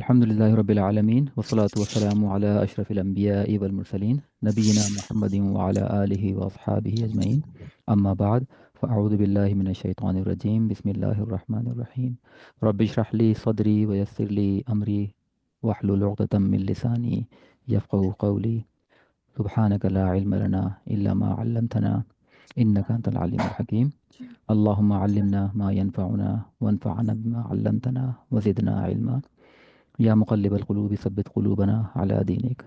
अल्हम्दुलिल्लाहि रब्बिल आलमीन वस्सलातु वस्सलामु अला अशरफिल अंबियाइ वल मुरसलीन नबीना मुहम्मदिन व अला आलिहि व अस्हाबिहि अजमईन अम्मा बाद फ़अऊज़ु बिल्लाहि मिनश शैतानिर रजीम बिस्मिल्लाहिर रहमानिर रहीम रब्बि इश्रह ली सदरी व यस्सिर ली अमरी वहलुल उक़दतम मिन लिसानी यफ़क़हू क़ौली सुब्हानका ला इल्म लना इल्ला मा अल्लमतना इन्नका अंतल अलीमुल हकीम अल्लाहुम्मा अल्लिमना मा यनफ़अुना वंफ़अना बिमा अल्लमतना व ज़िदना इल्मा या मुक़ल्लिबल क़ुलूबि सब्बित क़ुलूबना अला दीनिक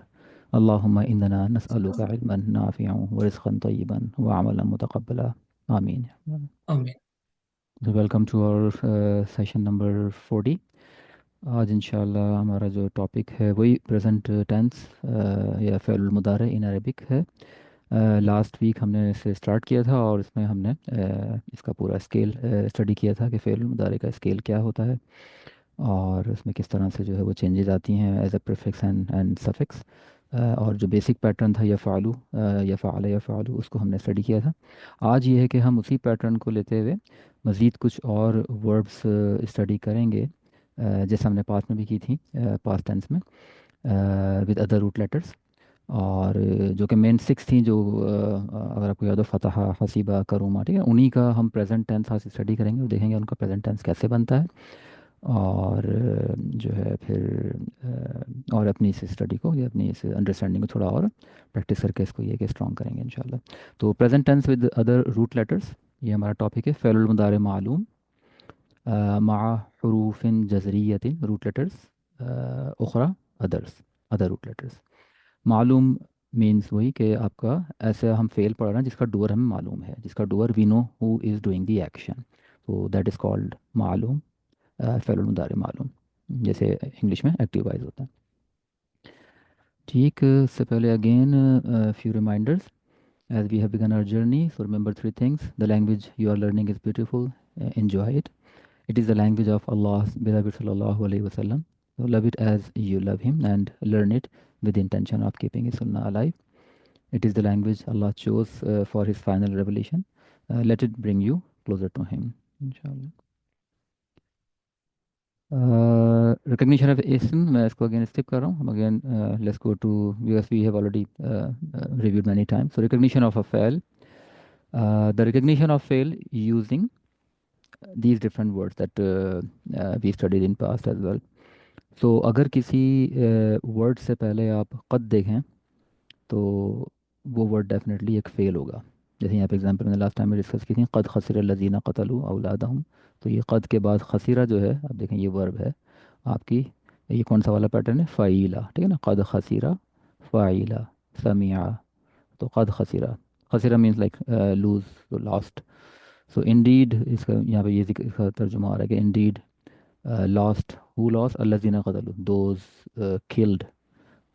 अल्लाहुम्मा इन्नना नस्अलुका इल्मन नाफ़िअन व रिज़्क़न तय्यिबन व अमलन मुतक़ब्बला आमीन। आमीन। तो welcome to our session number 40। आज इंशाल्लाह हमारा जो टॉपिक है वही प्रेजेंट टेंस या फ़ेल मुदारे इन अरबिक है। लास्ट वीक हमने इसे स्टार्ट किया था और इसमें हमने इसका पूरा स्केल स्टडी किया था कि फ़ेल मुदारे का स्केल क्या होता है और उसमें किस तरह से जो है वो चेंजेस आती हैं as a prefix and suffix. और जो बेसिक पैटर्न था यफ़ालू यफ़ाल यफ़ालू उसको हमने स्टडी किया था। आज ये है कि हम उसी पैटर्न को लेते हुए मज़ीद कुछ और वर्ब्स स्टडी करेंगे, जैसे हमने पास्ट में भी की थी, पास्ट टेंस में विद अदर रूट लेटर्स। और जो कि मेन सिक्स थी, जो अगर आपको याद हो, फतहा, हसीबा, करूमा, ठीक है, उन्हीं का हम प्रेजेंट टेंस आज स्टडी करेंगे और देखेंगे उनका प्रेजेंट टेंस कैसे बनता है। और जो है फिर और अपनी इस स्टडी को या अपनी इस अंडरस्टैंडिंग को थोड़ा और प्रैक्टिस करके इसको ये कि स्ट्रॉन्ग करेंगे इंशाल्लाह। तो present tense with other root letters, ये हमारा टॉपिक है। फ़ेल मुदारे मालूम मा हरूफिन जजरियतिन, रूट लेटर्स उखरा, अदर्स, अदर रूट लेटर्स। मालूम मीन्स वही कि आपका ऐसे हम फेल पढ़ रहे हैं जिसका डूअर हमें मालूम है, जिसका doer we know who is doing the action, तो दैट इज़ कॉल्ड मालूम, फ़ेल मुदारे मालूम, जैसे इंग्लिश में एक्टिव वाइज होता है। ठीक, इससे पहले again few reminders as we have begun our journey. So remember three things: the language you are learning is beautiful, enjoy it. It is the language of Allah's beloved sallallahu alaihi wasallam. So love it as you love him and learn it with the intention of keeping his sunnah alive. It is the language Allah chose for his final revelation. Let it bring you closer to him, inshallah. Recognition of ism, मैं इसको again skip कर रहा हूँ। हम again let's go to, because we have already reviewed many times. So recognition of a fail. The recognition of fail using these different words that we studied in past as well. So अगर किसी word से पहले आप कद देखें तो वो word definitely एक फेल होगा। जैसे यहाँ पे एग्जांपल मैंने लास्ट टाइम में डिस्कस की थी, कद खसिर लजीना कतलू औलादहुम। तो ये कद के बाद खसीरा जो है, आप देखें ये वर्ब है आपकी, ये कौन सा वाला पैटर्न है, फ़ाइला, ठीक है ना, कद खसीरा फ़ाइला समिया। तो कद खसीरा, खसीरा मीन्स लाइक लूज, तो लॉस्ट। सो इंडीड, इसका यहाँ पे ये इसका तर्जुमा आ रहा है कि इंडीड लॉस्ट, हु लॉस्ट, अल्लज़ीना क़तलू, दोज किल्ड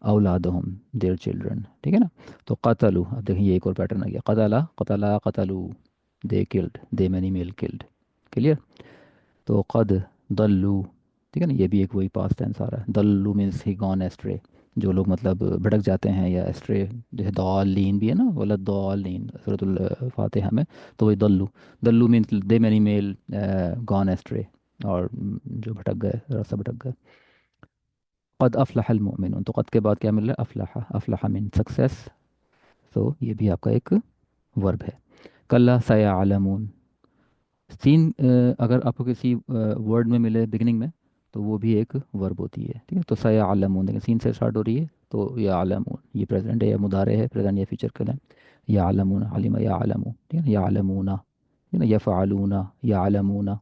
औलादहुम, देयर चिल्ड्रन, ठीक है ना। तो कतलू, अब देखिए ये एक और पैटर्न आ गया, कतला कतला कतलू, they killed, they many male killed, clear. तो कद दल्लू, ठीक है ना, ये भी एक वही पास्ट टेंस आ रहा है। Dallu means he gone ashtray, जो लोग मतलब भटक जाते हैं या एस्ट्रे, जैसे दौलीन भी है ना, वला दौलीन सूरतुल फातिहा में, तो वही दल्लू। दल्लू means they many male gone astray, और जो भटक गए, रास्ता भटक गए। कद अफलहल मोमिनून, तो कद के बाद क्या मिल रहा है, अफलहा, अफलहा मीन सक्सेस। तो ये भी आपका एक वर्ब है। कल्ला सयाअलमून, सीन अगर आपको किसी वर्ड में मिले बिगिनिंग में तो वो भी एक वर्ब होती है, ठीक है। तो सयाअलमून, देखिए सीन से स्टार्ट हो रही है, तो या आलमून, ये प्रेजेंट है या मुदारे है, प्रेजेंट या फ्यूचर का है। या आलमून, आलिमा या आलमू, ठीक है, या आलमूना, ठीक है ना, या फ़ालूना या आलमूना,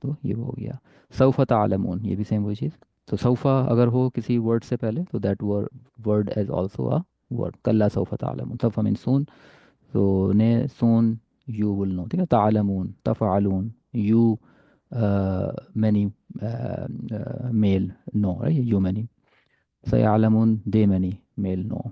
तो ये वो हो गया। सौफ़ा तालमून, ये भी सेम वही चीज़। तो सौफ़ा अगर हो किसी वर्ड से पहले तो that word as also a word. कल्ला सौफ़ा तालमून, सौफ़ा मीन सून, तो ने सून यू विल नो, ठीक है। तालमून तफ़अलून, you many male know, right, you many. सयालमून they many male know.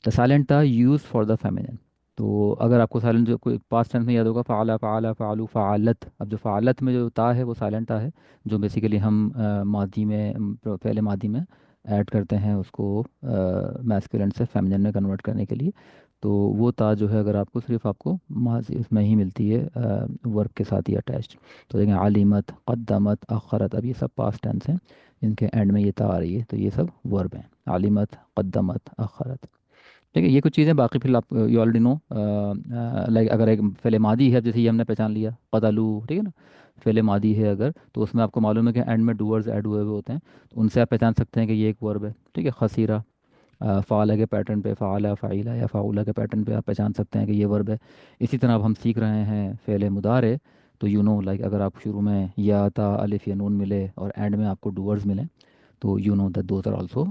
The silent था यूज फॉर द फेमिनिन। तो अगर आपको साइलेंट जो कोई पास्ट टेंस में याद होगा, फ़ाला फ़ाला फ़ालू फ़ालत, अब जो फ़ालत में जो ता है वो साइलेंट ता है, जो बेसिकली हम मादी में पहले मादी में ऐड करते हैं उसको मैस्कुलिन से फेमिनिन में कन्वर्ट करने के लिए। तो वो ता जो है, अगर आपको सिर्फ आपको माजी उसमें ही मिलती है वर्ब के साथ ही अटैच्ड। तो देखें, आलिमत, क़द्दमत, अखरत, अब ये सब पास्ट टेंस हैं, इनके एंड में ये ता आ रही है, तो ये सब वर्ब हैं। आलिमत, कद्दमत, अखरत। ठीक है, ये कुछ चीज़ें बाकी फिर आप यू ऑलरेडी नो। लाइक अगर एक फ़ेले मादी है, जैसे ये हमने पहचान लिया कतलू, ठीक है ना। फ़ेले मादी है अगर, तो उसमें आपको मालूम है कि एंड में डूअर्स ऐड हुए हुए होते हैं, तो उनसे आप पहचान सकते हैं कि ये एक वर्ब है। ठीक है, खसीरा, फ़ाला के पैटर्न पे, फ़ाला, फ़ाइला या फ़ाउला के पैटर्न पे आप पहचान सकते हैं कि ये वर्ब है। इसी तरह अब हम सीख रहे हैं फ़ेले मुदारे, तो यू नो लाइक अगर आप शुरू में या ता अलिफ या नून मिले और एंड में आपको डूअर्स मिले, तो you know that those are also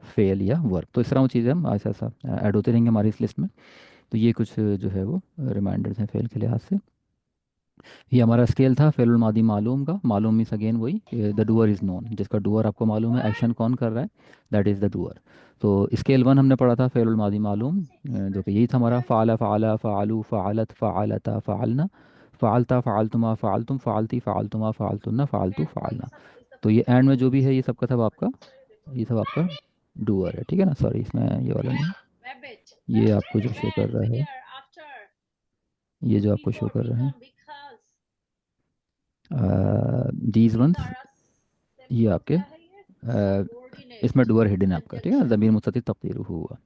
फेल या वर्ब। तो इस तरह वो चीज़ें हम ऐसा ऐसा ऐड होते रहेंगे हमारी इस लिस्ट में। तो ये कुछ जो है वो रिमाइंडर्स हैं फेल के लिहाज से। ये हमारा स्केल था फेल मादी मालूम का। मालूम मीन्स अगेन वही, द डूअर इज़ नोन, जिसका डूअर आपको मालूम है, एक्शन कौन कर रहा है, दैट इज़ द डूअर। तो स्केल वन हमने पढ़ा था फेल मादी मालूम, जो कि यही था हमारा फ़ाला, फ़ाला, फ़ालू, फ़ालत, फ़ालता, फ़ालना, फ़ालता, फ़ालतुमा, फ़ालतुम, फ़ालती, फ़ालतुमा, फ़ालतुन्ना, फ़ालतू, फ़ालना। तो ये एंड में जो भी है ये सब का सब आपका, ये सब आपका डूअर है। ठीक है ना, सॉरी इसमें ये वाला नहीं, ये आपको जो शो कर रहा है, ये जो आपको शो कर रहे हैं दीज वंस, ये आपके इसमें डूअर हिडन है आपका। ठीक है ना, ज़मीर मुस्ततिर तकदीर हुआ।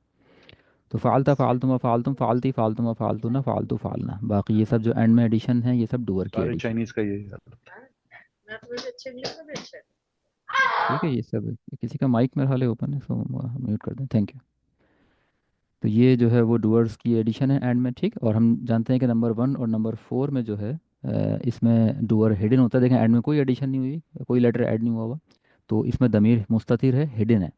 तो फ़ालता, फ़ालतुमा, फ़ालतुम, फ़ालती, फ़ालतुमा, फ़ालतूना, फ़ालतू, फ़ालना, बाकी ये सब जो एंड में एडिशन है ये सब डूअर की सारे एडिशन। चाइनीज का ये है। ठीक है, ये सब है। किसी का माइक मेरे हाले ओपन है, सो म्यूट कर दें, थैंक यू। तो ये जो है वो डूअर्स की एडिशन है एंड में। ठीक, और हम जानते हैं कि नंबर वन और नंबर फोर में जो है इसमें डूअर हिडन होता है। देखें एंड में कोई एडिशन नहीं हुई, कोई लेटर ऐड नहीं हुआ हुआ, तो इसमें दमीर मुस्ततिर है, हिडन है।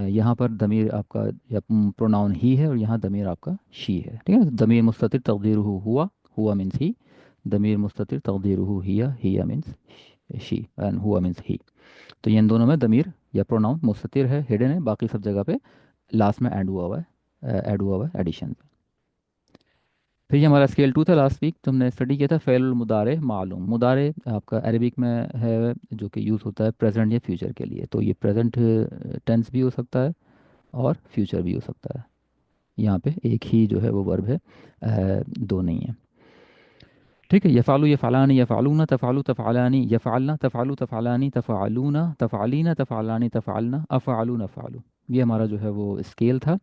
यहाँ पर दमीर आपका या प्रोनाउन ही है, और यहाँ दमीर आपका शी है। ठीक है, दमीर मुस्ततिर तकदीर हुआ, हुआ मीन्स ही। दमीर मुस्ततिर तकदीर हिया मीन्स शी, एंड हुआ मीन्स ही। तो ये इन दोनों में दमीर या प्रोनाउन मुस्ततिर है, हिडन है, बाकी सब जगह पे लास्ट में ऐड हुआ हुआ है, ऐड हुआ हुआ है एडिशन पे। फिर ये हमारा स्केल टू था लास्ट वीक, तो हमने स्टडी किया था फ़ेल मुदारे मालूम। मुदारे आपका अरबिक में है, जो कि यूज़ होता है प्रेजेंट या फ्यूचर के लिए। तो ये प्रेजेंट टेंस भी हो सकता है और फ्यूचर भी हो सकता है। यहाँ पे एक ही जो है वो वर्ब है, दो नहीं है। ठीक है, यफ़ालू, यफ़ालानी, यफ़ालूना, तफ़ालू, तफ़ालानी, यफ़ालना, तफ़ालू, तफ़ालानी, तफ़ालूना, तफ़ालीना, तफ़ालानी, तफ़ालना, अफ़ालू, नफ़ालू। ये हमारा जो है वो स्केल था।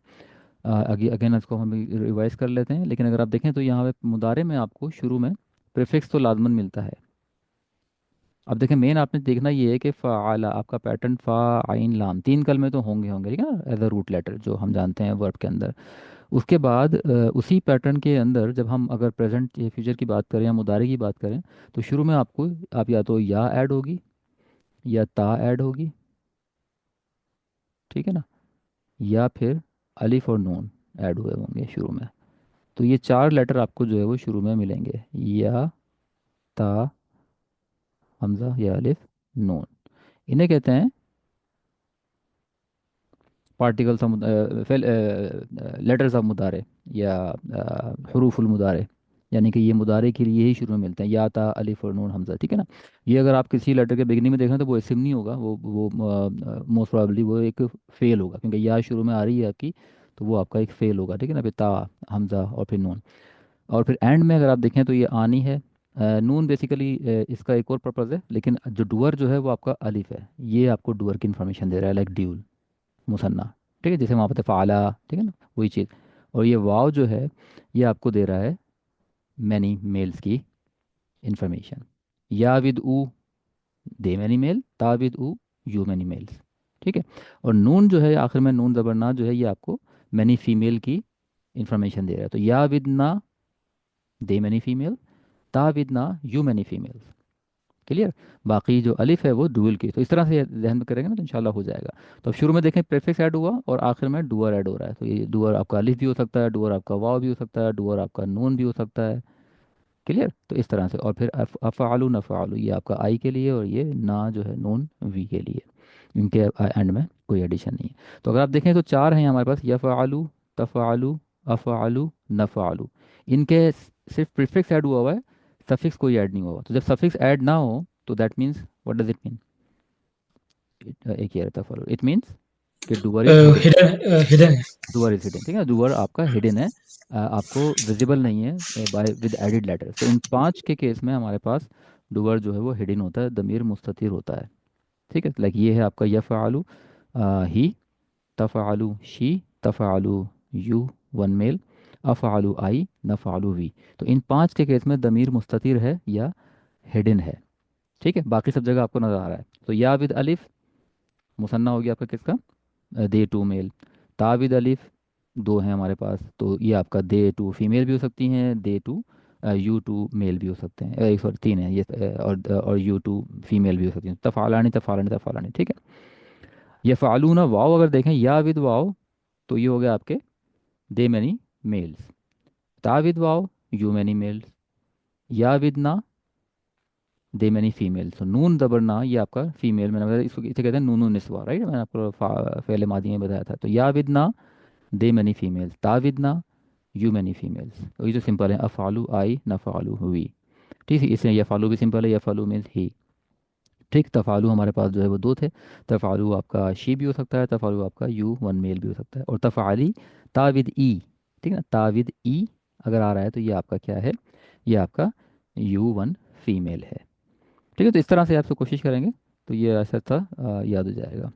अगेन इसको हम रिवाइज कर लेते हैं, लेकिन अगर आप देखें तो यहाँ पे मुदारे में आपको शुरू में प्रीफिक्स तो लाजमन मिलता है। अब देखें मेन आपने देखना ये है कि फ़ाला आपका पैटर्न फ़ा, आइन, लाम, तीन कलमे तो होंगे होंगे, ठीक है ना, एज अ रूट लेटर जो हम जानते हैं वर्ब के अंदर। उसके बाद उसी पैटर्न के अंदर जब हम अगर प्रेजेंट या फ्यूचर की बात करें या मुदारे की बात करें, तो शुरू में आपको आप या तो या ऐड होगी या ता ऐड होगी, ठीक है ना, या फिर अलिफ और नून ऐड हुए होंगे शुरू में। तो ये चार लेटर आपको जो है वो शुरू में मिलेंगे, या, ता, हमज़ा या अलिफ, नून। इन्हें कहते हैं पार्टिकल्स ऑफ लेटर्स ऑफ मुदारे या हरूफुल मुदारे। यानी कि ये मुदारे के लिए ही शुरू में मिलते हैं, या, ता, अलिफ और नून, हमज़ा। ठीक है ना, ये अगर आप किसी लेटर के बिगनिंग में देखें तो वो इस्म नहीं होगा, वो मोस्ट प्रोबेबली वो एक फेल होगा, क्योंकि या शुरू में आ रही है आपकी, तो वो आपका एक फेल होगा। ठीक है ना, फिर ता, हमज़ा और फिर नून। और फिर एंड में अगर आप देखें तो ये आनी है। नून बेसिकली इसका एक और पर्पज़ है, लेकिन जो डुअर जो है वो आपका अलिफ है, ये आपको डुअर की इन्फॉर्मेशन दे रहा है, लाइक ड्यूल, मुसन्ना। ठीक है, जैसे वहाँ पर फ़ाला, ठीक है ना, वही चीज़। और ये वाव जो है ये आपको दे रहा है मैनी मेल्स की इंफॉर्मेशन। या विद ऊ, दे मैनी मेल, ता विद ऊ, यू मैनी मेल्स। ठीक है, और नून जो है आखिर में, नून ज़बरना जो है ये आपको मैनी फीमेल की इंफॉर्मेशन दे रहा है। तो या विद ना, दे मैनी फीमेल, ता विद ना, यू मैनी फीमेल्स। क्लियर। बाकी जो अलिफ है वो डुअल की। तो इस तरह से ध्यान में करेंगे ना तो इंशाल्लाह हो जाएगा। तो अब शुरू में देखें प्रेफिक्स ऐड हुआ और आखिर में डुअर ऐड हो रहा है, तो ये डुअर आपका अलिफ भी हो सकता है, डुअर आपका वाव भी हो सकता है, डुअर आपका नून भी हो सकता है। क्लियर। तो इस तरह से, और फिर अफ़ालू, नफ़ालू, ये आपका आई के लिए, और ये ना जो है नून वी के लिए। इनके एंड में कोई एडिशन नहीं है। तो अगर आप देखें तो चार हैं हमारे पास, यफ़ालू, तफ़ालू, अफ़ालू, नफ़ालू। इनके सिर्फ प्रीफिक्स ऐड हुआ हुआ है, सफिक्स कोई ऐड नहीं हुआ हुआ। तो जब सफिक्स ऐड ना हो तो that means, what does it mean, एक ही रहता फॉलो, इट मीन्स कि doer is hidden. Hidden hidden है। डुअर इज हिडन, ठीक है, डुअर आपका हिडन है, आपको विजिबल नहीं है बाय विद एडिड लेटर्स। तो इन पांच के केस में हमारे पास डुअर जो है वो हिडन होता है, दमीर मुस्ततिर होता है। ठीक है, लाइक ये है आपका यफ़अलु ही, तफ़अलु शी, तफ़अलु यू वन मेल, अफ़अलु आई, नफ़अलु वी। तो इन पांच के केस में दमीर मुस्ततिर है या हिडन है। ठीक है, बाकी सब जगह आपको नज़र आ रहा है। तो या विद अलिफ मुसन्ना हो गया आपका किसका, दे टू मेल। ताविद अलिफ दो हैं हमारे पास, तो ये आपका दे टू फीमेल भी हो सकती हैं, दे टू यू टू मेल भी हो सकते हैं, एक सॉरी तीन है ये, और यू टू फीमेल भी हो सकती हैं। तफ़ालानी तफ़ालानी तफ़ालानी। ठीक है, ये फ़ालूना वाव अगर देखें या विद वाव, तो ये हो गया आपके दे मैनी मेल्स। ता विद वाव यू मैनी मेल्स। या विद ना दे मैनी फीमेल्स। तो नून दबर ना ये आपका फीमेल, मैंने बताया इसको इसे कहते हैं नूनू निस्वा, राइट, मैंने आपको पहले मादी में बताया था। तो या विद ना दे मैनी फीमेल्स, ता विद ना यू मैनी फीमेल्स। तो ये जो सिंपल है, अफ़ालू आई नफ़ालू वी। ठीक है, इसलिए यफ़ालू भी सिंपल है, यफ़ालू मीन्स ही। ठीक, तफ़ालू हमारे पास जो है वो दो थे। तफ़ालू आपका शी भी हो सकता है, तफ़ालू आपका यू वन मेल भी हो सकता है, और तफ़ाली ताविद ई। ठीक है ना, ताविद ई अगर आ रहा है तो ये आपका क्या है, ये आपका यू वन फीमेल है। ठीक है, तो इस तरह से आपसे कोशिश करेंगे तो ये ऐसा था याद हो जाएगा।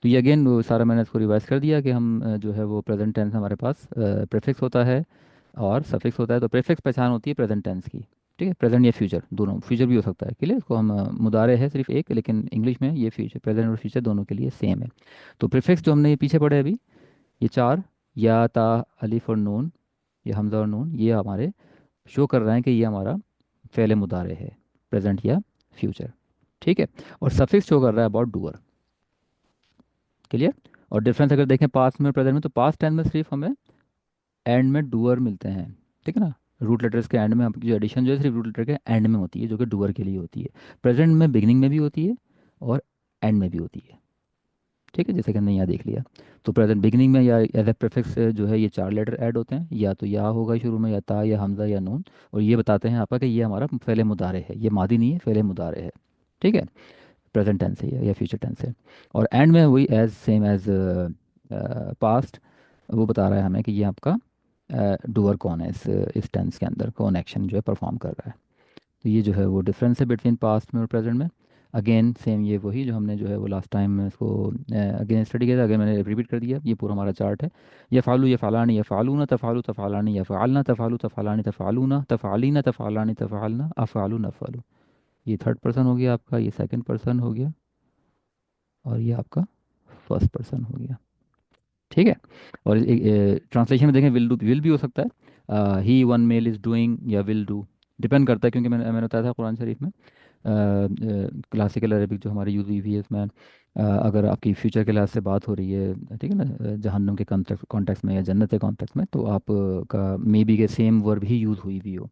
तो ये अगेन वो सारा मैंने इसको रिवाइज कर दिया कि हम जो है वो प्रेजेंट टेंस हमारे पास प्रेफिक्स होता है और सफिक्स होता है। तो प्रेफिक्स पहचान होती है प्रेजेंट टेंस की। ठीक है, प्रेजेंट या फ्यूचर दोनों, फ्यूचर भी हो सकता है, के लिए इसको हम मुदारे है सिर्फ एक, लेकिन इंग्लिश में ये फ्यूचर, प्रेजेंट और फ्यूचर दोनों के लिए सेम है। तो प्रीफिक्स जो हमने ये पीछे पढ़े अभी, ये चार, या ता अलिफ और नून, ये हमज़ा और नून, ये हमारे शो कर रहे हैं कि ये हमारा फ़ेल मुदारे है, प्रेजेंट या फ्यूचर। ठीक है, और सफिक्स शो कर रहा है अबाउट डूअर। क्लियर। और डिफरेंस अगर देखें पास्ट में प्रेजेंट में, तो पास्ट टेंस में सिर्फ हमें एंड में डूअर मिलते हैं। ठीक है ना, रूट लेटर्स के एंड में आपकी जो एडिशन जो है सिर्फ रूट लेटर के एंड में होती है, जो कि डूअर के लिए होती है। प्रेजेंट में बिगिनिंग में भी होती है और एंड में भी होती है। ठीक है, जैसे कि हमने यहाँ देख लिया। तो प्रेजेंट बिगिनिंग में या एज ए प्रीफिक्स जो है ये चार लेटर ऐड होते हैं, या तो या होगा शुरू में, या ता, या हमजा, या नून। और ये बताते हैं आपका कि ये हमारा फ़ेल मुदारे है, ये मादी नहीं है, फ़ेल मुदारे है। ठीक है, प्रेजेंट टेंस है या फ्यूचर टेंस है। और एंड में वही एज सेम एज पास्ट, वो बता रहा है हमें कि ये आपका डूअर कौन है, इस टेंस के अंदर कौन एक्शन जो है परफॉर्म कर रहा है। तो ये जो है वो डिफरेंस है बिटवीन पास्ट में और प्रेजेंट में। अगेन सेम ये वही जो हमने जो है वो लास्ट टाइम इसको अगेन स्टडी किया था, अगेन मैंने रिपीट कर दिया, ये पूरा हमारा चार्ट है। ये फ़ालू, ये फ़ालानी, ये फ़ालूना, तफ़ालू तफ़ालानी, या फ़ालना, तफ़ालू तफ़ालानी, तफ़ालूना, तफ़ालीना, तफ़ालानी, तफ़ालना, अफ़ालू नफ़ालू। ये थर्ड पर्सन हो गया आपका, ये सेकंड पर्सन हो गया, और ये आपका फर्स्ट पर्सन हो गया। ठीक है, और ट्रांसलेशन में देखें, विल डू विल भी हो सकता है, ही वन मेल इज़ डूइंग या विल डू, डिपेंड करता है, क्योंकि मैंने बताया था कुरान शरीफ में क्लासिकल अरबिक जो हमारी यूज़ हुई हुई है इसमें, अगर आपकी फ्यूचर के लिहाज से बात हो रही है, ठीक है ना, जहन्नुम के कॉन्टेक्स्ट में या जन्नत के कॉन्टेक्स्ट में, तो आप का मे बी के सेम वर्ब ही यूज़ हुई भी हो,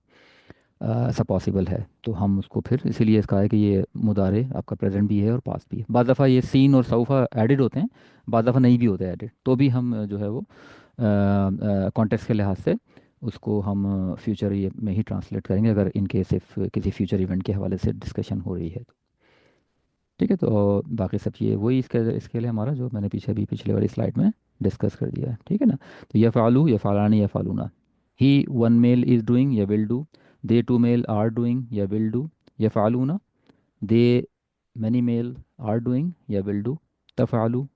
ऐसा पॉसिबल है। तो हम उसको फिर इसीलिए कहा है कि ये मुदारे आपका प्रेजेंट भी है और पास्ट भी है। बाद दफ़ा ये सीन और सऊफ़ा एडिड होते हैं, बाद दफ़ा नहीं भी होते एडिड, तो भी हम जो है वो कॉन्टेक्स्ट के लिहाज से उसको हम फ्यूचर ये में ही ट्रांसलेट करेंगे, अगर इनके सिर्फ किसी फ्यूचर इवेंट के हवाले से डिस्कशन हो रही है तो। ठीक है, तो बाकी सब ये वही इसके लिए हमारा जो मैंने पीछे भी पिछले वाली स्लाइड में डिस्कस कर दिया है। ठीक है ना, तो यह फ़ालू, यह फ़ालानी, यह फ़ालूना। He one male is doing या will do, they two male are doing या विल डू, यह फ़ालूना, they many male are doing या विल डू, तफ़ालू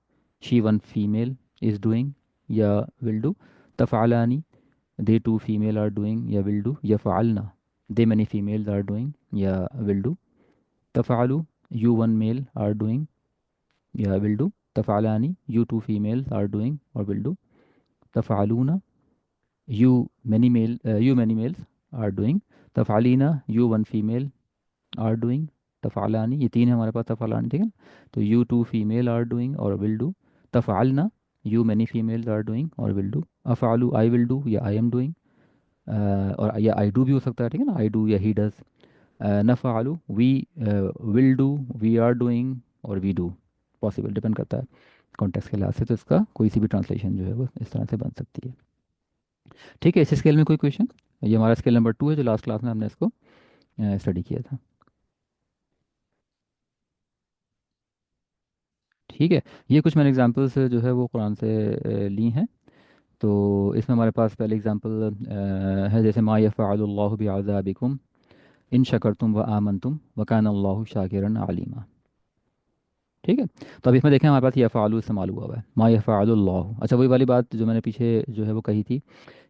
she one female is doing या विल डू, तफ़ालानी they two female are doing या will do, या फ़ालना they many females are doing या विल डू, तफ़ालू you one male are doing या will do, तफ़ालानी you two females are doing और will do, तफ़ालूना you many males are doing, तफ़ालीना you one female are doing, तफ़ालानी ये तीन है हमारे पास तफ़ालानी। ठीक है, तो you two female are doing और will do, तफ़ालना you many females are doing और will do, अफ़ालू I will do या I am doing, और या I do भी हो सकता है। ठीक है ना, I do या he does, नफ़ालू we will do, we are doing और वी डू, पॉसिबल डिपेंड करता है कॉन्टेक्स्ट के लिहाज से। तो इसका कोई सी भी ट्रांसलेशन जो है वो इस तरह से बन सकती है। ठीक है, इस स्केल में कोई क्वेश्चन? ये हमारा स्केल नंबर 2 है, जो लास्ट क्लास में हमने इसको स्टडी किया था। ठीक है, ये कुछ मैंने एग्जांपल्स जो है वो कुरान से ली हैं। तो इसमें हमारे पास पहले एग्जांपल है, जैसे मा यफ़अलुल्लाहु बिअज़ाबिकुम इन शकरतुम व आमनतुम व कान अल्लाहु शाकिरन अलीमा। ठीक है। तो अब इसमें देखें हमारे पास यफ़ालु इस्तेमाल हुआ हुआ है, मा यफ़ालुल्लाहु। अच्छा वही वाली बात जो मैंने पीछे जो है वो कही थी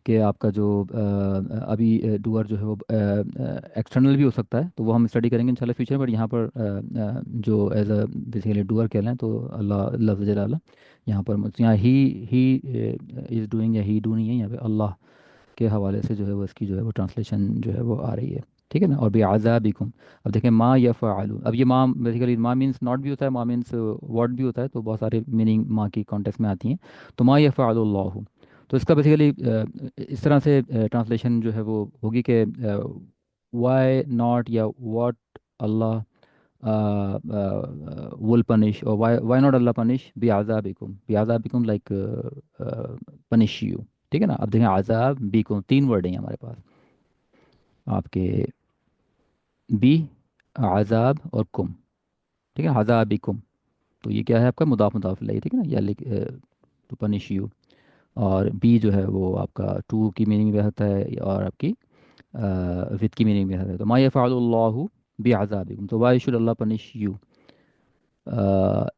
कि आपका जो अभी डूअर जो है वो एक्सटर्नल भी हो सकता है, तो वो हम स्टडी करेंगे इंशाल्लाह फ्यूचर में। बट यहाँ पर जो एज अ बेसिकली डूअर कह रहे हैं, तो अल्लाह लफ्ज़ जलाला यहाँ पर यहाँ ही इज़ डूइंग या ही डू नहीं है, यहाँ पे अल्लाह के हवाले से जो है वो इसकी जो है वो ट्रांसलेशन जो है वो आ रही है। ठीक है ना। और भी आज़ाबिकुम, अब देखें माँ या फ़ालू, अब ये माँ बेसिकली माँ मीन्स नॉट भी होता है, माँ मीन्स वर्ड भी होता है, तो बहुत सारे मीनिंग माँ की कॉन्टेक्स्ट में आती हैं। तो माँ या फ़ालुल्लाहु, तो इसका बेसिकली इस तरह से ट्रांसलेशन जो है वो होगी कि वाई नॉट या what Allah will punish, or why not Allah punish bi azabikum like punish you। ठीक है ना। अब देखें आज़ाब बीकुम, तीन वर्ड हैं हमारे पास आपके, बी, आज़ाब और कुम। ठीक है, आज़ाब बीकुम, तो ये क्या है आपका मुदाफ मुदाफ इलैहि। ठीक है ना, या टू पनिश यू। और बी जो है वो आपका टू की मीनिंग में होता है, और आपकी विद की मीनिंग में होता है। तो मा यफ़अलुल्लाहु बि आज़ाबिकुम, तो why should Allah punish you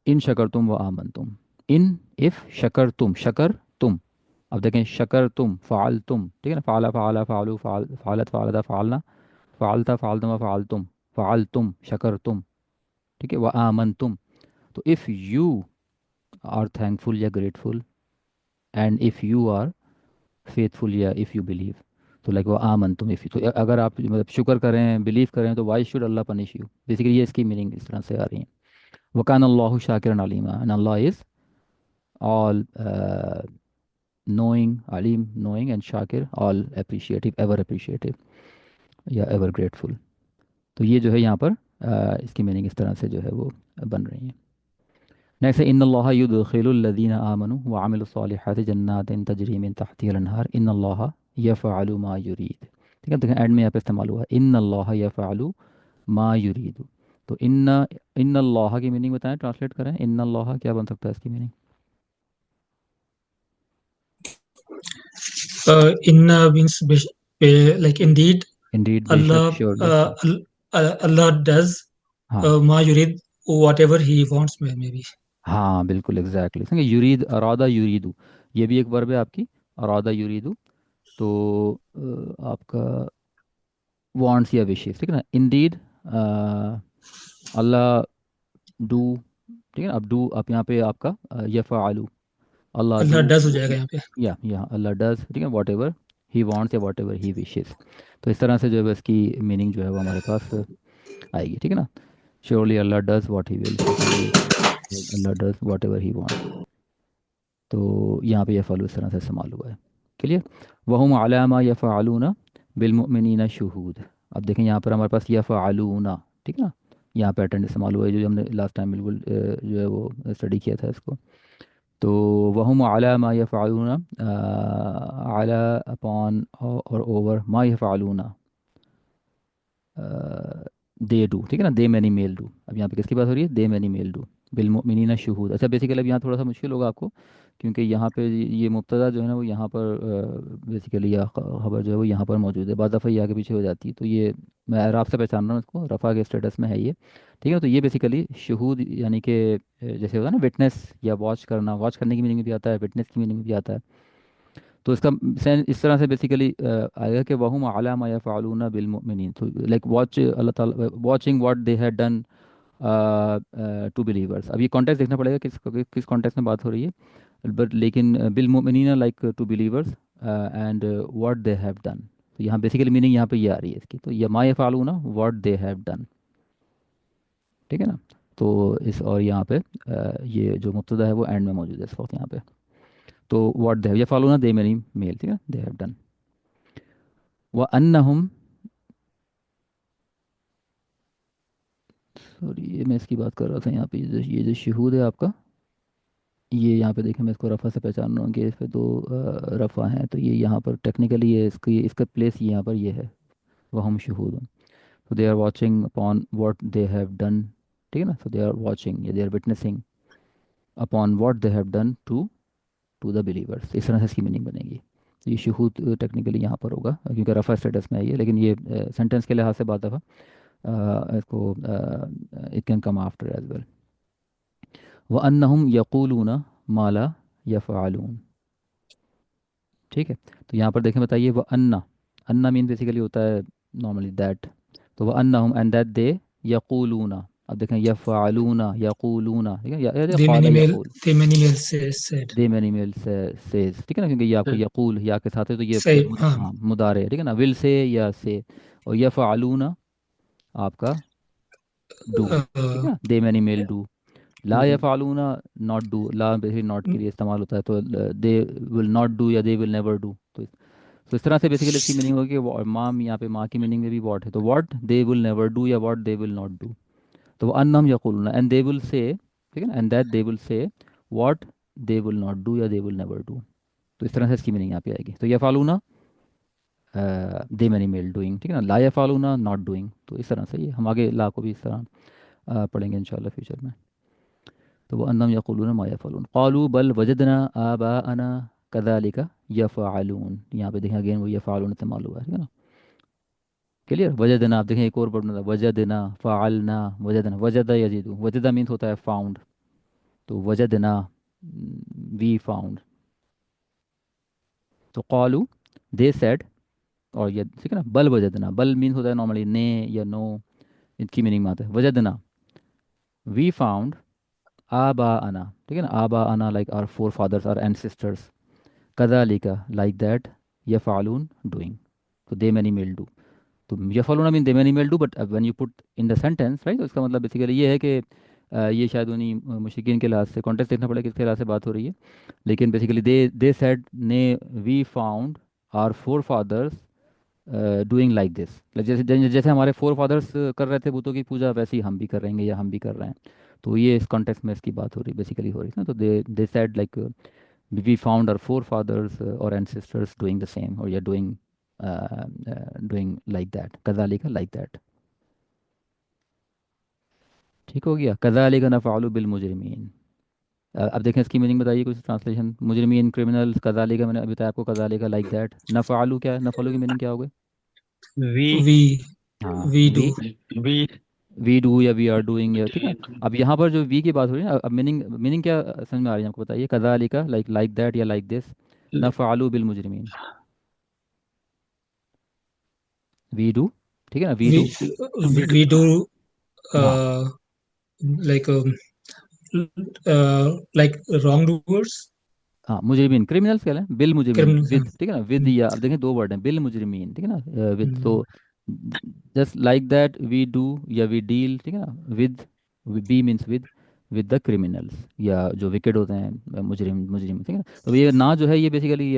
इन शकर तुम व आमन तुम। इन, इफ़, शकर तुम, शकर तुम। अब देखें शकर तुम, फ़ाल तुम, ठीक है ना, फ़ाला फ़ाला फ़ालू फ़ाल फ़ालत फ़ालदा फ़ालना फ़ालता फ़ालतुमा फ़ाल तुम शकर तुम। ठीक है, व आमन तुम, तो इफ़ यू आर थैंकफुल या grateful, and if you are faithful या इफ़ यू बिलीव, तो लाइक वो आमन तुम, इफ़ तो अगर आप मतलब शुक्र करें बिलीव करें, तो why should Allah punish you, basically ये इसकी मीनिंग इस तरह से आ रही है। वकान अल्लाह शाकिरन अलीमा, and Allah is all knowing, alim knowing, and shakir all appreciative, ever appreciative या ever grateful। तो ये जो है यहाँ पर इसकी मीनिंग इस तरह से जो है वो बन रही है। नेक्स्ट है इन्नल्लाह युदखिलुल लज़ीना आमनु व अमिलुस सालिहाति जन्नातिन तजरी मिन तहतिहल अन्हार इन्नल्लाह यफ़अलु मा युरीद। ठीक है, देखिए एंड में यहाँ पे इस्तेमाल हुआ है इन्नल्लाह यफ़अलु मा युरीद। तो इन्नल्लाह की मीनिंग बताएं, ट्रांसलेट करें, इन्नल्लाह क्या बन सकता है इसकी meaning? Inna means like indeed Indeed, बेशक, Allah श्योरली। Allah does हाँ ma yurid whatever he wants maybe. हाँ बिल्कुल एग्जैक्टली exactly। युरीद, अरादा युरीदू, ये भी एक वर्ब है आपकी, अरादा युरीदू। तो आपका वांट्स या विशेष, ठीक है ना। इंडीड अल्लाह डू, ठीक है ना। अब डू, आप यहाँ पे आपका यफ़अलु, अल्लाह डू, Allah does हो जाएगा यहाँ पे. या यहाँ अल्लाह डज, ठीक है, वॉट एवर ही वांट्स या वॉट एवर ही विशेस। तो इस तरह से जो है इसकी मीनिंग जो है वो हमारे पास आएगी। ठीक है ना। Surely Allah does what he will, certainly Allah does what ever he wants. तो यहाँ पे यफ़अलु इस तरह से इस्तेमाल हुआ है। क्लियर। वहुम अला मा यफ़अलूना बिलमुमिनीना शुहूद। अब देखें यहाँ पर हमारे पास यफ़अलूना, ठीक है ना, यहाँ पे अटेंड इस्तेमाल हुआ है, जो हमने लास्ट टाइम बिल्कुल जो है वो स्टडी किया था इसको। तो वहुम अला मा यफ़अलूना, अला अपॉन और ओवर, मा यफ़अलूना दे डू, ठीक है ना, दे मैनी मेल डू। अब यहाँ पे किसकी बात हो रही है? दे मैनी मेल डू बिलमुमिनीना शुहूद। अच्छा बेसिकली अब यहाँ थोड़ा सा मुश्किल होगा आपको, क्योंकि यहाँ पे ये मुब्तदा जो है ना वो यहाँ पर बेसिकली या खबर जो है वो यहाँ पर मौजूद है, बाद दफ़ा ये आगे पीछे हो जाती है, तो ये मैं एराब से पहचान रहा हूँ इसको, रफ़ा के स्टेटस में है ये। ठीक है, तो ये बेसिकली शहूद यानी कि जैसे होता है ना विटनेस या वॉच करना, वॉच करने की मीनिंग में भी आता है, विटनेस की मीनिंग में भी आता है। तो इसका सेंस इस तरह से बेसिकली आएगा कि वहुम अला मा यफ़अलूना बिल मुमिनीन, तो लाइक वॉच अल्लाह ताला watching what they had done to believers. अब ये कॉन्टेक्स्ट देखना पड़ेगा किस कॉन्टेक्स्ट में बात हो रही है, बट लेकिन बिल मुमिनीना like to believers and what they have done. तो यहाँ बेसिकली मीनिंग यहाँ पे ये आ रही है इसकी, तो ये मा यफ़अलूना व्हाट दे हैव डन। ठीक है ना। तो इस और यहाँ पे ये जो मुब्तदा है वो एंड में मौजूद है इस वक्त यहाँ पे। तो व्हाट दे हैव यफ़अलूना दे मैनी मेल, ठीक है, दे हैव डन। व अन्नहुम, सॉरी ये मैं इसकी बात कर रहा था यहाँ पे, ये जो शहूद है आपका, ये यहाँ पे देखें मैं इसको रफ़ा से पहचान रहा हूँ कि इस पे दो रफ़ा हैं, तो ये यहाँ पर टेक्निकली ये इसकी इसका प्लेस यहाँ पर ये है, वह हम शहूद। तो they are watching upon what they have done, ठीक है ना, so दे आर वॉचिंग या they are witnessing upon what they have done to to the believers, इस तरह से इसकी मीनिंग बनेगी। तो ये शहूद टेक्निकली यहाँ पर होगा क्योंकि रफ़ा स्टेटस में है ये, लेकिन ये सेंटेंस के लिहाज से बात दफ़ा इसको it can come after as well. व अन्नहुम यक़ूलूना मा ला यफ़अलून। ठीक है, तो यहाँ पर देखें, बताइए, व अन्ना, अन्ना मीन बेसिकली होता है नॉर्मली दैट, तो व अन्नहुम एंड दैट दे यक़ूलूना, अब देखें यफ़अलूना यक़ूलूना, ठीक है, या They क़ाला many male, यक़ूल, they many male said. They many male says, ठीक है ना, क्योंकि या को यक़ूल या के साथ है, तो ये Say, हाँ मुदारे है, ठीक है ना, विल से या से, और यफ़अलूना आपका डू, ठीक uh, है ना, दे मैनी मेल डू, ला यफ़अलूना नॉट डू, ला बेसिकली नॉट के लिए इस्तेमाल होता है, तो दे विल नॉट डू या दे विल नेवर डू, तो इस तरह से बेसिकली इसकी मीनिंग होगी कि माँ, यहाँ पे माँ की मीनिंग में भी वॉट है, तो what they will never do या what they will not do, तो अन्नम यक़ूलूना एंड दे विल से, ठीक है ना, and that they will say what they will not do या दे विल नेवर डू, तो इस तरह से इसकी मीनिंग यहाँ पे आएगी। तो यफ़अलूना दे मैनी मेल डूइंग, ठीक है ना, ला यफ़अलूना नॉट डूइंग, तो इस तरह से ये हम आगे ला को भी इस तरह पढ़ेंगे इंशाल्लाह फ्यूचर में। तो वो अन्नम यक़ूलूना मा यफ़अलून क़ालू बल वजदना आबाअना कज़ालिका यफ़अलून, यहाँ पे देखें अगेन वो यफ़अलून इस्तेमाल हुआ है, ठीक है ना, क्लियर। वजदना, आप देखें एक और पढ़ना था, वजदना फ़अलना, वजदना, वजदा यजिदु, वजदा मीन्स होता है फाउंड, तो वजदना वी फाउंड, तो क़ालू दे सेड, और ये ठीक है ना, बल वजदना, बल मीन्स होता है नॉर्मली ने या नो, इनकी मीनिंग में आता है वजदना, वी फाउंड आबा आना, ठीक है ना, आबा आना like our forefathers or ancestors, कदालिका लाइक दैट, यफ़अलून डूइंग, तो दे मैनी मेल डू, तो यफ़अलून mean they many male do, but when you put in the sentence right, तो इसका मतलब बेसिकली ये है कि ये शायद उन्हीं मुशरिकीन के लिहाज से कॉन्टेक्स्ट देखना पड़ेगा किसके लिहाज से बात हो रही है, लेकिन बेसिकली दे सेड ने we found our forefathers doing like this, जैसे जैसे जैसे हमारे फोर फादर्स कर रहे थे बूतों की पूजा, वैसे ही हम भी कर रहेंगे या हम भी कर रहे हैं, तो ये इस कॉन्टेक्स्ट में इसकी बात हो रही बेसिकली हो रही है ना, तो they said like we found our forefathers और एंसेस्टर्स डूइंग द सेम, और या डूइंग लाइक दैट, कज़ालिका लाइक दैट, ठीक हो गया, कज़ालिका नफ़अलु बिल मुजरिमीन। अब देखें इसकी मीनिंग बताइए कुछ ट्रांसलेशन, मुजरिमीन क्रिमिनल्स, कज़ालिका मैंने अभी बताया आपको, कज़ालिका लाइक दैट, नफ़अलु क्या है, नफ़अलु की मीनिंग क्या हो गई, We we हाँ we we, do. we we do या वी आर डूइंग, या ठीक है। अब यहाँ पर जो वी की बात हो रही है ना, अब मीनिंग मीनिंग क्या समझ में आ रही है आपको, बताइए, कज़ालिका लाइक लाइक दैट या लाइक दिस, नफ़अलु बिल मुजरिमीन, वी डू, ठीक है ना, we do, We we do. we do हाँ uh, like like wrongdoers, हाँ, मुजरिमीन क्रिमिनल्स कह लें, बिल मुजरिमीन criminals. विद, ठीक है ना, विद, या अब देखें दो वर्ड हैं, बिल मुजरिमीन, ठीक है ना, विद, Mm. तो just like that we do या वी डील, ठीक है ना, विद, बी मीन्स विद द क्रिमिनल्स, या जो विकेट होते हैं मुजरिम मुजरिम, ठीक है ना, तो ये ना जो है ये बेसिकली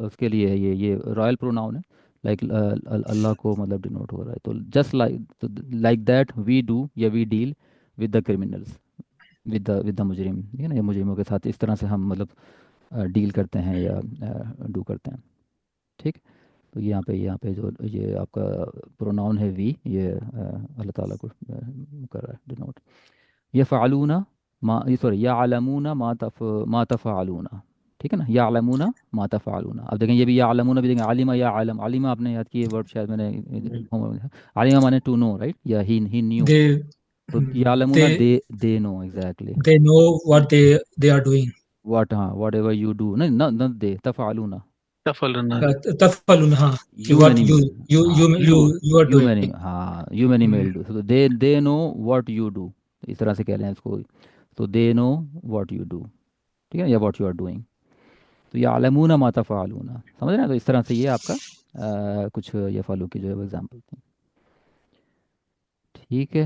उसके लिए है, ये रॉयल प्रोनाउन है, लाइक अल्लाह को मतलब डिनोट हो रहा है, तो जस्ट लाइक, तो लाइक दैट वी डू या we deal with the criminals, with the मुजरिम, ठीक है ना, ये मुजरिमों के साथ इस तरह से हम मतलब डील करते हैं या डू करते हैं, ठीक। तो यहाँ पे जो ये आपका प्रोनाउन है वी, ये अल्लाह ताला को कर रहा है डिनोट, ये फ़ालूना मा, ये सॉरी, या आलमूना मा तफ़ालूना, ठीक है ना, या आलमूना मा तफ़ालूना, अब देखें ये भी या आलमूना भी देखें, आलिमा या आलम, आलिमा आपने याद किए वर्ड शायद मैंने आलिमा माने टू नो राइट, या ही न्यू, They तो या आलमूना they they know exactly, they know what they are doing. वाट, हाँ वट एवर यू डू, नहीं न न दे तफ़ालूना, Tafaluna. तफल्लुन हाँ कि you what many you male, you हाँ you you you are you doing. Many, हाँ you many Mm. Male do, तो they know what you do, इस तरह से कह रहे हैं इसको, तो they know what you do, ठीक है, या व्हाट यू आर डूइंग, तो ये आलमूना मा तफ़अलूना, समझ रहे हैं, तो इस तरह से ये आपका कुछ ये फॉलो की जो है एग्जाम्पल थी, ठीक है।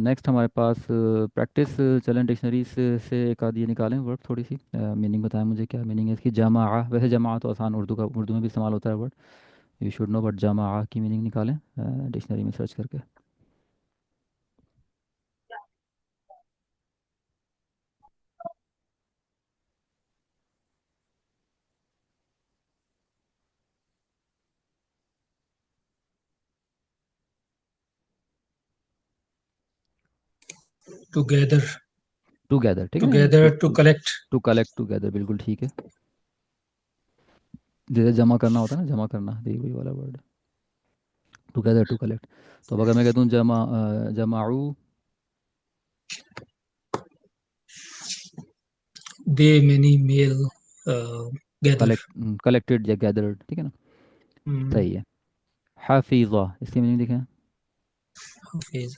नेक्स्ट हमारे पास प्रैक्टिस, चलें डिक्शनरी से एक आध ये निकालें वर्ड, थोड़ी सी मीनिंग बताएं मुझे, क्या मीनिंग है इसकी, जमा, वैसे जमा तो आसान, उर्दू का, उर्दू में भी इस्तेमाल होता है word, you should know, but जमा की मीनिंग निकालें डिक्शनरी में सर्च करके। Together टुगेदर, ठीक है ना, together to collect. To collect together, बिल्कुल ठीक है, जैसे जमा करना होता है ना, जमा करना, यही वही वाला वर्ड, टुगेदर टू कलेक्ट, तो अब अगर मैं कहता हूँ जमाऊ, they many male gather. Collected या गैदर्ड, ठीक है ना, Hmm. सही है। हाफिज़ा, इसकी मीनिंग देखें। Hafiz.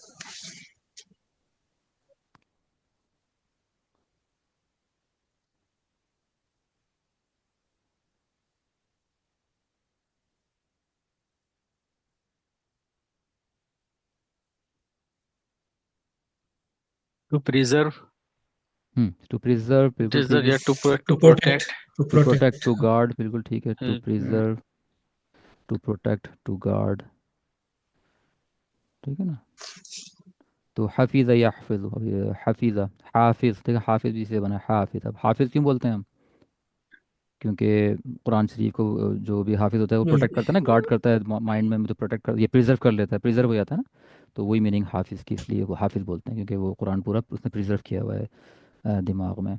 To preserve, to preserve, बिल्कुल ठीक preserve, है। yeah, To to protect. protect. To to protect, protect. To guard, बिल्कुल ठीक है। To Mm, preserve, to protect, to guard, ठीक है ना। तो हाफिज़ा या हफिज़, अब ये हाफिज़ा, हाफिज़, ठीक है, हाफिज़ भी से बना है हाफिज़। अब हाफिज़ क्यों बोलते हैं हम? क्योंकि कुरान शरीफ को जो भी हाफिज़ होता है वो प्रोटेक्ट करता है ना, गार्ड करता है माइंड में, तो प्रोटेक्ट कर, ये प्रिजर्व कर लेता है, प्रिजर्व हो जाता है ना। तो वही मीनिंग हाफिज़ की, इसलिए वो हाफिज़ बोलते हैं, क्योंकि वो कुरान पूरा उसने प्रिजर्व किया हुआ है दिमाग में।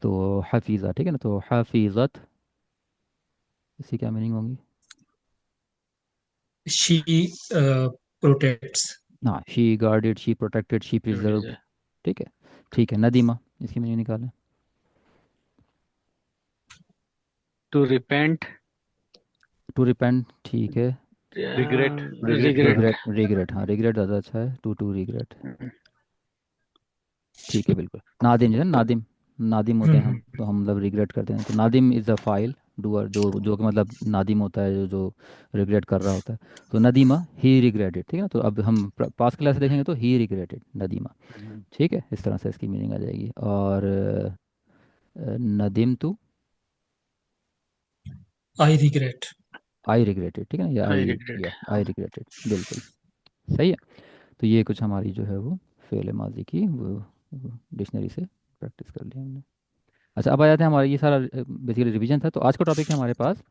तो हाफिज़ा, ठीक है ना, तो हाफिज़त, इसकी क्या मीनिंग होगी? She protects. हाँ, she guarded, she protected, she what is preserved, it? ठीक है। ठीक है, नदीमा, इसकी मीनिंग निकालें। To repent, टू रिपेंट, ठीक है। regret, regret. रिग्रेट, रिग्रेट, हाँ रिग्रेट ज़्यादा अच्छा है, टू टू रिग्रेट, Mm, ठीक है बिल्कुल। नादिम, जैसे ना नादिम, नादिम होते हैं हम, Hmm. तो हम मतलब रिग्रेट करते हैं, तो Nadim is a file doer, जो जो कि मतलब नादिम होता है, जो जो रिग्रेट कर रहा होता है। तो नदीमा, ही रिग्रेटेड, ठीक है ना। तो अब हम पास क्लास देखेंगे तो ही रिग्रेटेड, नदीमा, mhm. ठीक है, इस तरह से इसकी मीनिंग आ जाएगी। और नदीम तो, I regret. आई रिग्रेटेड, ठीक है ना, या I आई, regret. या आई रिग्रेटेड, बिल्कुल सही है। तो ये कुछ हमारी जो है वो फ़ेल माजी की वो डिक्शनरी से प्रैक्टिस कर ली हमने। अच्छा, अब आ जाते हैं, हमारा ये सारा बेसिकली रिवीजन था। तो आज का टॉपिक है हमारे पास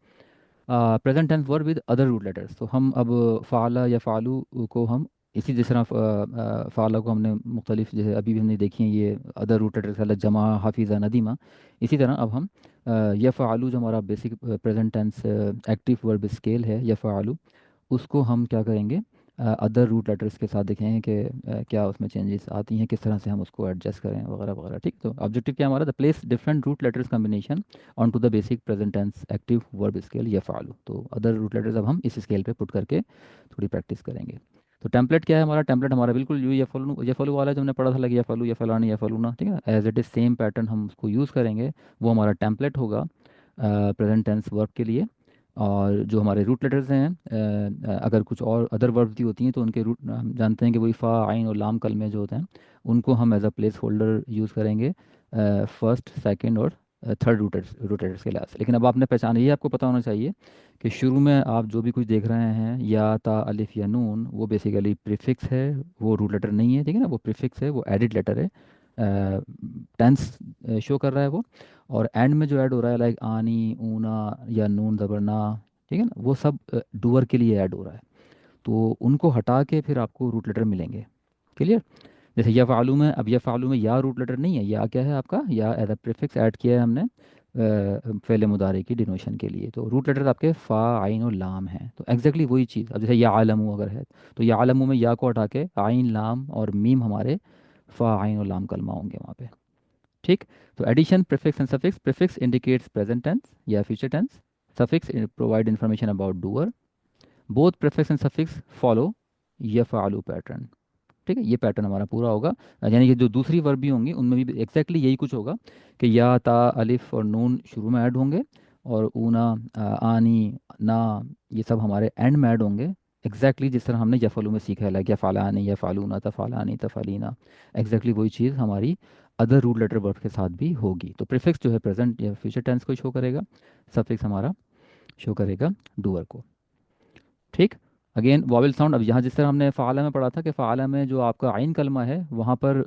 present tense verb with other root letters. तो हम अब फ़ाला या फ़ालू को हम इसी जिस तरह फ़ाला को हमने मुख्तलिफ, जैसे अभी भी हमने देखी हैं ये अदर रूट लेटर्स अलग, जमा, हाफिज़ा, नदीमा, इसी तरह अब हम या फ़ालू जो हमारा basic present tense active verb scale है, या फ़ालू, उसको हम क्या करेंगे, अदर रूट लेटर्स के साथ देखेंगे कि क्या उसमें चेंजेस आती हैं, किस तरह से हम उसको एडजस्ट करें वगैरह वगैरह, ठीक। तो ऑब्जेक्टिव क्या हमारा, the place different root letters combination on to the basic present tense active verb scale या फालू। तो अदर रूट लेटर्स अब हम इस स्केल पे पुट करके थोड़ी प्रैक्टिस करेंगे। तो टेम्पलेट क्या है हमारा, टेम्पलेट हमारा बिल्कुल यू या फॉलो वाला जो हमने पढ़ा था, लगे या फॉलो, या फलानी, या फलूना, ठीक है, as it is same pattern हम उसको यूज़ करेंगे। वो हमारा टेम्पलेट होगा प्रेजेंट टेंस वर्ब के लिए। और जो हमारे रूट लेटर्स हैं, अगर कुछ और अदर वर्ब्स भी होती हैं तो उनके रूट हम जानते हैं कि वही फ़ा, आइन और लाम कलमे जो होते हैं, उनको हम as a place holder use करेंगे फर्स्ट, सेकंड और थर्ड रूटर्स के लिहाज से। लेकिन अब आपने पहचान, ये आपको पता होना चाहिए कि शुरू में आप जो भी कुछ देख रहे हैं, या ता, अलिफ या नून, वो बेसिकली प्रीफिक्स है, वो रूट लेटर नहीं है, ठीक है ना, वो प्रीफिक्स है, वो एडिड लेटर है, टेंस शो कर रहा है वो। और एंड में जो ऐड हो रहा है, लाइक आनी, ऊना या नून ज़बरना, ठीक है ना, वो सब डूअर के लिए ऐड हो रहा है। तो उनको हटा के फिर आपको रूट लेटर मिलेंगे। क्लियर? जैसे या फालू में, अब या फालू में या रूट लेटर नहीं है, या क्या है आपका, या एज अ प्रीफिक्स ऐड किया है हमने फ़ेल मुदारे की डिनोशन के लिए। तो रूट लेटर आपके फ़ा, आइन और लाम हैं। तो एग्जैक्टली वही चीज़, अब जैसे या आलमू अगर है, तो या आलमू में या को हटा के आइन, लाम और मीम हमारे फ़ा, आइन और लाम कलमा होंगे वहाँ पे, ठीक। तो addition, prefix and suffix, prefix indicates present tense या future tense, suffix provide information about doer, both prefix and suffix follow यफ़अलु पैटर्न, ठीक है। ये पैटर्न हमारा पूरा होगा। यानी कि जो दूसरी वर्ब भी होंगी उनमें भी एग्जैक्टली यही कुछ होगा कि या, ता, अलिफ और नून शुरू में ऐड होंगे, और ऊना, आनी, ना, ये सब हमारे एंड में ऐड होंगे। एग्जैक्टली जिस तरह हमने यफ़लू में सीखा है, लाइक या फ़ालानी, या फ़ालूना, तफ़ालानी, तफ़ालीना, एग्जैक्टली वही चीज़ हमारी अदर रूट लेटर वर्ब के साथ भी होगी। तो प्रीफिक्स जो है प्रेजेंट या फ्यूचर टेंस को शो करेगा, सफिक्स हमारा शो करेगा डूअर को, ठीक। अगेन वॉवेल साउंड, अब यहाँ जिस तरह हमने फ़ाला में पढ़ा था कि फ़ाला में जो आपका आइन कलमा है वहाँ पर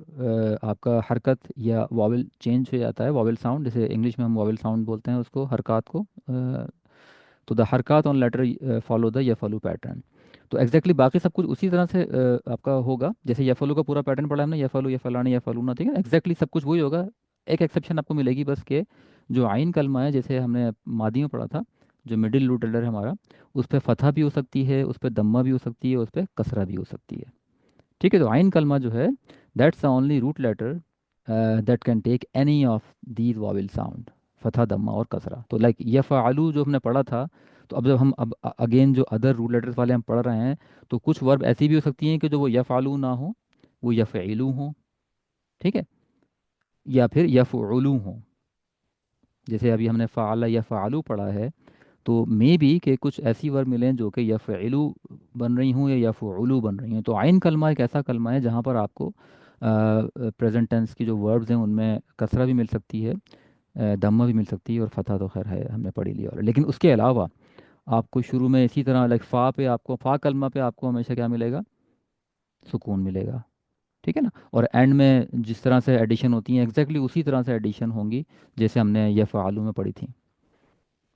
आपका हरकत या वॉवेल चेंज हो जाता है, वॉवेल साउंड, जैसे इंग्लिश में हम वॉवेल साउंड बोलते हैं उसको, हरकत को। तो द हरकत ऑन लेटर फॉलो द यफलू पैटर्न। तो एग्जैक्टली बाकी सब कुछ उसी तरह से आपका होगा, जैसे यफलू का पूरा पैटर्न पढ़ा हमने, यफलू, यफलानी, यफलूना, ठीक है, एग्जैक्टली सब कुछ वही होगा। एक एक्सेप्शन आपको मिलेगी बस के, जो आइन कलमा है, जैसे हमने मादी में पढ़ा था, जो मिडिल रूट लेटर है हमारा, उस पर फतह भी हो सकती है, उस पर दम्मा भी हो सकती है, उस पर कसरा भी हो सकती है, ठीक है। तो आइन कलमा जो है, that's the only root letter that can take any of these vowel sound, फतहा, दम्मा और कसरा। तो लाइक यफ़अलू जो हमने पढ़ा था, तो अब जब हम अब अगेन जो अदर रूट लेटर्स वाले हम पढ़ रहे हैं, तो कुछ वर्ब ऐसी भी हो सकती हैं कि जो वो यफ़अलू ना हो, वो यफ़इलू हो, ठीक है, या फिर यफ़उलू हो। जैसे अभी हमने फ़अला यफ़अलू पढ़ा है, तो मे बी कि कुछ ऐसी वर्ब मिलें जो कि यफ़इलू बन रही हूँ या यफ़उलू बन रही हूँ। तो आइन कलमा एक ऐसा कलमा है जहाँ पर आपको प्रेजेंट टेंस की जो वर्ब्स हैं उनमें कसरा भी मिल सकती है, दम्मा भी मिल सकती है, और फतह तो खैर है हमने पढ़ी लिया। और लेकिन उसके अलावा आपको शुरू में इसी तरह लाइक फ़ा पे आपको, फ़ा कलमा पे आपको हमेशा क्या मिलेगा, सुकून मिलेगा, ठीक है ना। और एंड में जिस तरह से एडिशन होती है एग्जैक्टली उसी तरह से एडिशन होंगी जैसे हमने यफ़अलू में पढ़ी थी।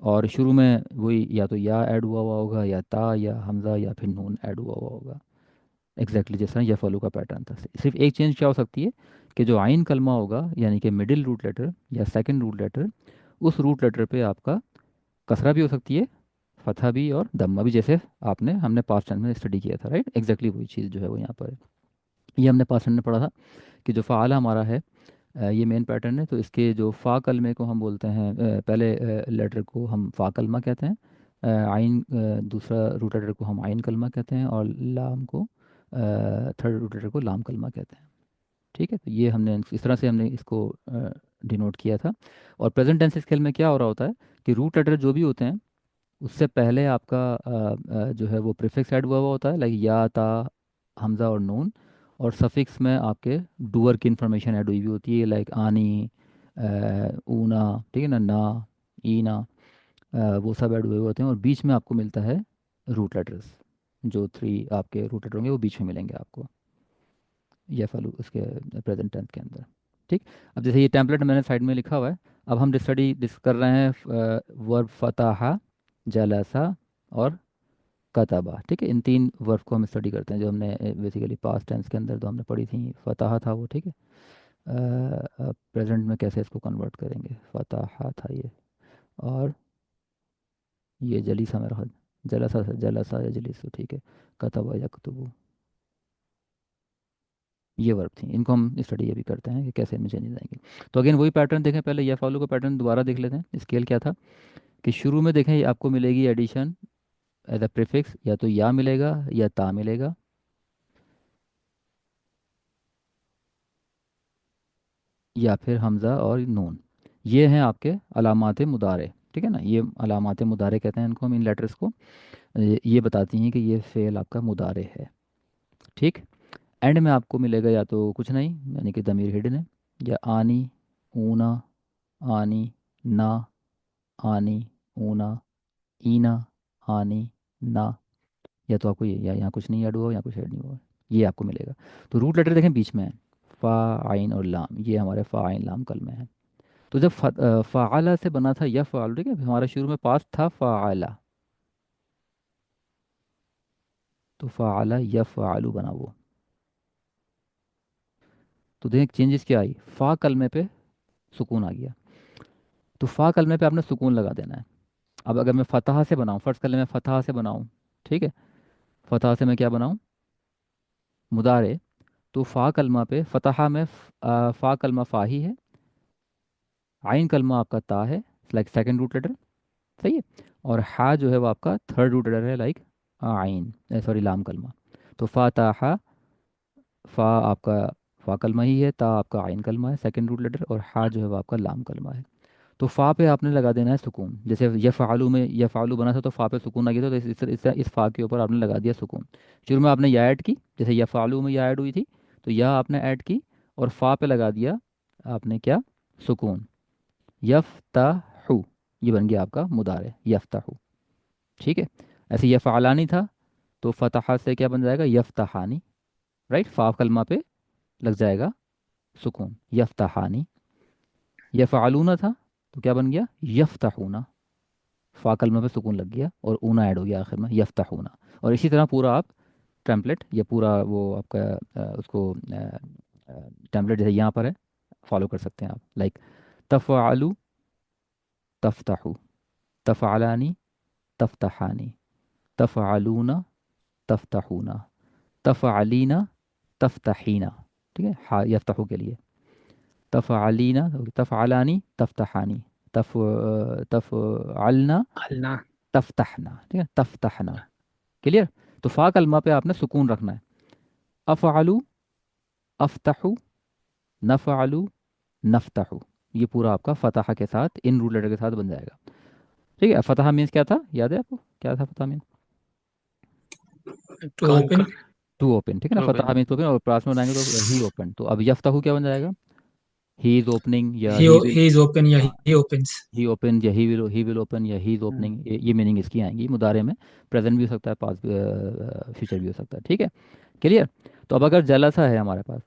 और शुरू में वही या तो या ऐड हुआ हुआ होगा, या ता या हमज़ा या फिर नून ऐड हुआ हुआ होगा, एग्जैक्टली जिस तरह यफ़अलू का पैटर्न था। सिर्फ एक चेंज क्या हो सकती है कि जो आइन कलमा होगा यानी कि मिडिल रूट लेटर या सेकंड रूट लेटर, उस रूट लेटर पे आपका कसरा भी हो सकती है, फतहा भी और दम्मा भी, जैसे आपने हमने पास्ट टेंस में स्टडी किया था, राइट। एग्जैक्टली वही चीज़ जो है वो यहाँ पर है। ये हमने पास्ट टेंस में पढ़ा था कि जो फ़ाला हमारा है, ये मेन पैटर्न है। तो इसके जो फ़ा कलमे को हम बोलते हैं, पहले लेटर को हम फ़ा कलमा कहते हैं, आइन दूसरा रूट लेटर को हम आइन कलमा कहते हैं, और लाम को थर्ड रूट लेटर को लाम कलमा कहते हैं, ठीक है। तो ये हमने इस तरह से हमने इसको डिनोट किया था। और प्रेजेंट टेंस स्केल में क्या हो रहा होता है कि रूट लेटर जो भी होते हैं उससे पहले आपका जो है वो प्रीफिक्स ऐड हुआ हुआ होता है, लाइक या, ता, हमज़ा और नून। और सफिक्स में आपके डूअर की इंफॉर्मेशन ऐड हुई हुई होती है, लाइक आनी, ऊना, ठीक है ना, ना, ईना, वो सब ऐड हुए हुए होते हैं। और बीच में आपको मिलता है रूट लेटर्स, जो थ्री आपके रूट लेटर होंगे वो बीच में मिलेंगे आपको, ये फलू उसके प्रेजेंट टेंस के अंदर, ठीक। अब जैसे ये टेम्पलेट मैंने साइड में लिखा हुआ है, अब हम डिस कर रहे हैं वर्ब फताहा, जलसा और कतबा, ठीक है। इन तीन वर्ब को हम स्टडी करते हैं जो हमने बेसिकली पास्ट टेंस के अंदर जो हमने पढ़ी थी, फताहा था वो, ठीक है। प्रेजेंट में कैसे इसको कन्वर्ट करेंगे, फताहा था ये, और ये जलीसा मेरा ख्याल, जलसा या जलीसु, ठीक है, कतबा या कुतुबु, ये वर्ब थी। इनको हम स्टडी अभी करते हैं कि कैसे इनमें चेंजेस आएंगे। तो अगेन वही पैटर्न देखें, पहले या फॉलो का पैटर्न दोबारा देख लेते हैं। स्केल क्या था कि शुरू में देखें ये आपको मिलेगी एडिशन एज अ प्रीफिक्स, या तो या मिलेगा या ता मिलेगा, या फिर हमज़ा और नून। ये हैं आपके अलामात मुदारे, ठीक है ना। ये अलामात मुदारे कहते हैं इनको हम, इन लेटर्स को। ये बताती हैं कि ये फेल आपका मुदारे है, ठीक। एंड में आपको मिलेगा या तो कुछ नहीं यानी कि दमीर हिडन है, या आनी, ऊना, आनी, ना, आनी, ऊना, ईना, आनी, ना, या तो आपको ये या यहाँ कुछ नहीं ऐड हुआ या कुछ ऐड नहीं हुआ, ये आपको मिलेगा। तो रूट लेटर देखें बीच में है, फ़ा, आइन और लाम, ये हमारे फ़ा, आइन, लाम कल में है। तो जब फ़ाला से बना था या फ़ाल, ठीक है, हमारा शुरू में पास था फ़ाला, तो फ़ाला या फ़ालू बना वो। तो देखें चेंजेस क्या आई, फ़ा कलमे पे सुकून आ गया, तो फ़ा कलमे पे आपने सुकून लगा देना है। अब अगर मैं फ़तह से बनाऊँ, फ़र्ज़ कर ले मैं फ़तह से बनाऊँ, ठीक है, फ़तह से मैं क्या बनाऊँ, मुदारे। तो फ़ा कलमा पे फ़तहा में फ़ा कलमा फ़ा ही है, आइन कलमा आपका ता है, लाइक सेकंड रूट लेटर, सही है। और हा जो है वो आपका थर्ड रूट लेटर है, लाइक आइन, सॉरी लाम कलमा। तो फ़ा ता हा, फ़ा आपका फ़ा कलमा ही है, ता आपका आइन कलमा है सेकंड रूट लेटर, और हा जो है वो आपका लाम कलमा है। तो फ़ा पे आपने लगा देना है सुकून, जैसे यफ़अलू में यफ़अलू बना था तो फ़ा पे सुकून आ गया था, तो इस फ़ा के ऊपर आपने लगा दिया सुकून। शुरू में आपने या ऐड की, जैसे यफ़अलू में या ऐड हुई थी, तो या आपने ऐड की और फ़ा पे लगा दिया आपने क्या, सुकून। यफ़्तहु, ये बन गया आपका मुदारे, यफ़्तहु, ठीक है। ऐसे यफ़अलानी था, तो फ़तहा से क्या बन जाएगा, यफ़्तहानी, राइट। फ़ा कलमा पे लग जाएगा सुकून, यफ़्तहानी। यफ़अलूना था, तो क्या बन गया, यफ़्तहूना, फ़ा कलमे पे सुकून लग गया और ऊना ऐड हो गया आखिर में, यफ्तहूना। और इसी तरह पूरा आप टेम्पलेट, ये पूरा वो आपका उसको टेम्पलेट जैसे यहाँ पर है फॉलो कर सकते हैं आप, लाइक तफ़अलु, तफ़्तहु, तफ़अलानी, तफ़्तहानी, तफ़अलूना, तफ़्तहूना, तफ़अलीना, तफ़्तहीना, ठीक है, हा यफ्तहू के लिए। तफ़अलीना, तफ़अलानी, तफ़्तहानी, तफ़अलना, हलना। तफ़्तहना। ठीक है, तफ़्तहना। क्लियर। तो फ़ा कलमा पे आपने सुकून रखना है। अफ़अलू, अफ़्तहू, नफ़अलू, नफ़्तहू, ये पूरा आपका फतह के साथ इन रूल लेटर के साथ बन जाएगा। ठीक है। फतह मीन्स क्या था, याद है आपको क्या था फतह means? To open. Conquer. To open. ठीक है ना, टू फतह ओपन। मीन्स ओपन, और पास में बनाएंगे तो ही ओपन। तो अब यफ्तहू क्या बन जाएगा? ही इज ओपनिंग या he he will. He is open या हाँ, ही ओपन्स। ही ओपन या ही विल ओपन या ही इज ओपनिंग, ये मीनिंग इसकी आएंगी मुदारे में। प्रेजेंट भी हो सकता है, पास फ्यूचर भी हो सकता है। ठीक है, क्लियर। तो अब अगर जलसा है हमारे पास,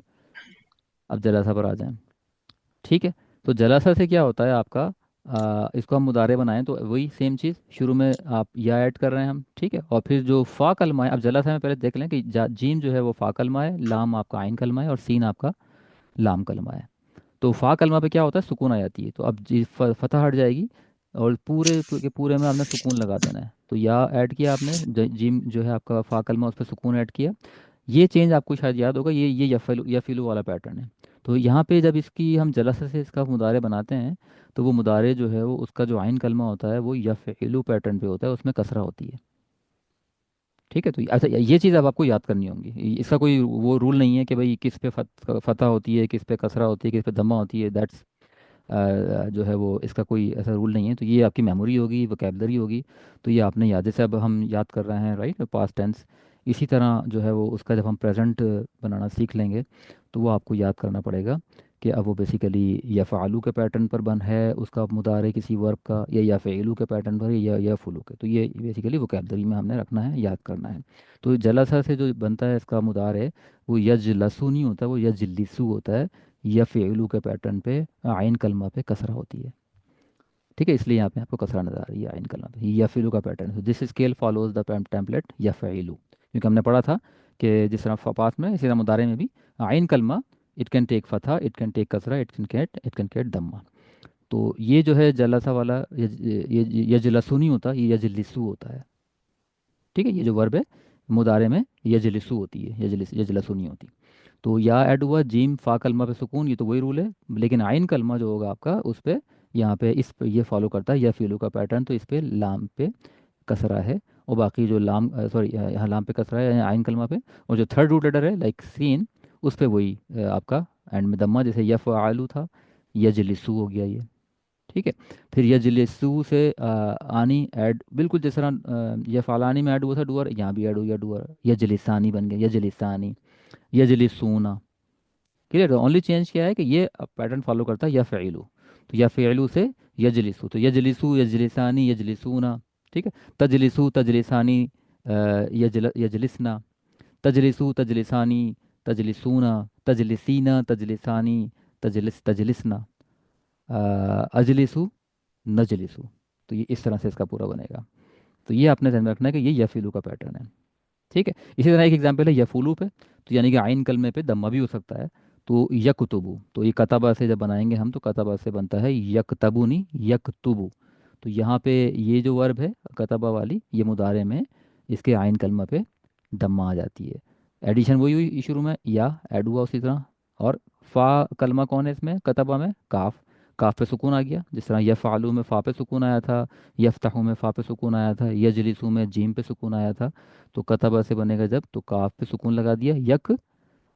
अब जलसा पर आ जाएं। ठीक है। तो जलसा से क्या होता है आपका, इसको हम मुदारे बनाएं तो वही सेम चीज़, शुरू में आप या ऐड कर रहे हैं हम। ठीक है, और फिर जो फ़ा कलमा है, अब जलसा में पहले देख लें कि जीम जो है वो फ़ा कलमा है, लाम आपका आइन कलमा है, और सीन आपका लाम कलमा है। तो फ़ा कलमा पे क्या होता है, सुकून आ जाती है। तो अब जी फतह हट जाएगी, और पूरे के पूरे में आपने सुकून लगा देना है। तो या ऐड किया आपने, जीम जो है आपका फ़ा कलमा, उस पर सुकून ऐड किया। ये चेंज आपको शायद याद होगा, ये यफिलु वाला पैटर्न है। तो यहाँ पे जब इसकी हम जलसा से इसका मुदारे बनाते हैं, तो वो मुदारे जो है वो उसका जो आइन कलमा होता है वो यफिलु पैटर्न पे होता है, उसमें कसरा होती है। ठीक है। तो अच्छा, ये चीज़ अब आपको याद करनी होगी। इसका कोई वो रूल नहीं है कि भाई किस पे फतह होती है, किस पे कसरा होती है, किस पे दम्मा होती है। दैट्स जो है वो, इसका कोई ऐसा रूल नहीं है। तो ये आपकी मेमोरी होगी, वोकेबलरी होगी। तो ये आपने याद, जैसे अब हम याद कर रहे हैं राइट, पास्ट टेंस, इसी तरह जो है वो उसका जब हम प्रेजेंट बनाना सीख लेंगे, तो वो आपको याद करना पड़ेगा कि अब वो बेसिकली यफ़ालू के पैटर्न पर बन है उसका मुदारे किसी वर्ब का, या यफ़ेलू के पैटर्न पर, या यफ़ुलू के। तो ये बेसिकली वोकेबलरी में हमने रखना है, याद करना है। तो जलसा से जो बनता है इसका मुदारे, वो यजलसू नहीं होता, वो यजलिसू होता है। या फ़ेलू के पैटर्न पे आइन कलमा पे कसरा होती है। ठीक है, इसलिए यहाँ पे आपको कसरा नजर आ रही है आइन कलमा पे। या फ़ेलू का pattern, this scale follows the template या फ़ेलू, क्योंकि हमने पढ़ा था कि जिस तरह पास में इसी तरह मुदारे में भी आइन कलमा, इट कैन टेक फतह, इट कैन टेक कसरा, इट कैन गेट दम्मा। तो ये जो है जलसा वाला, ये जलसू नहीं होता, ये यजलिसू होता है। ठीक है, ये जो वर्ब है मुदारे में यजलिसू होती है, यजलसू नहीं होती। तो या ऐड हुआ जीम फा कलमा पे सुकून, ये तो वही रूल है। लेकिन आइन कलमा जो होगा आपका उस पे, यहाँ पे इस पे ये फॉलो करता है या फीलू का पैटर्न, तो इस पे लाम पे कसरा है। और बाकी जो लाम, सॉरी, यहाँ लाम पे कसरा है आइन कलमा पे। और जो थर्ड रूट लेटर है लाइक सीन, उस पे वही आपका एंड में दम्मा, जैसे यफ आलू था, यजलिसू हो गया ये। ठीक है। फिर यजलिसू से आनी ऐड, बिल्कुल जिस तरह यफालानी में ऐड हुआ था डुअर, यहाँ भी ऐड हो गया डुअर, यजलिसानी बन गया यजलिसानी, यजलिसूना। क्लियर। ओनली चेंज क्या है कि ये पैटर्न फॉलो करता है या फ़ेलू। तो या फ़ेलू से यजलिसू, तो यजलिसू, यजलिसानी, यजलिसूना। ठीक है। तजलिसू, तजलिसानी, यजलिसना। तजलिसू, तजलिसानी, तजलिसूना, तजलिसीना, तजलिसानी, तजलिसना, अजलिसू, नजलिसू। तो ये इस तरह से इसका पूरा बनेगा। तो ये आपने ध्यान में रखना है कि ये यफीलू का पैटर्न है। ठीक है। इसी तरह एक एग्जांपल है यफूलू पे, तो यानी कि आइन कलमे पे दम्मा भी हो सकता है। तो यकतुबु, तो ये कतबा से जब बनाएंगे हम, तो कतबा से बनता है यकतबु, नहीं यकतुबु। तो यहाँ पे ये जो वर्ब है कतबा वाली, ये मुदारे में इसके आइन कलमा पे दम्मा आ जाती है। एडिशन वही हुई शुरू में, या ऐड हुआ उसी तरह। और फ़ा कलमा कौन है इसमें, कतबा में काफ, काफ पे सुकून आ गया, जिस तरह यफ़ालू में फ़ा पे सुकून आया था, यफ्तहू में फ़ा पे सुकून आया था, यजलिसू में जीम पे सुकून आया था। तो कतबा से बनेगा जब, तो काफ पे सुकून लगा दिया, यक।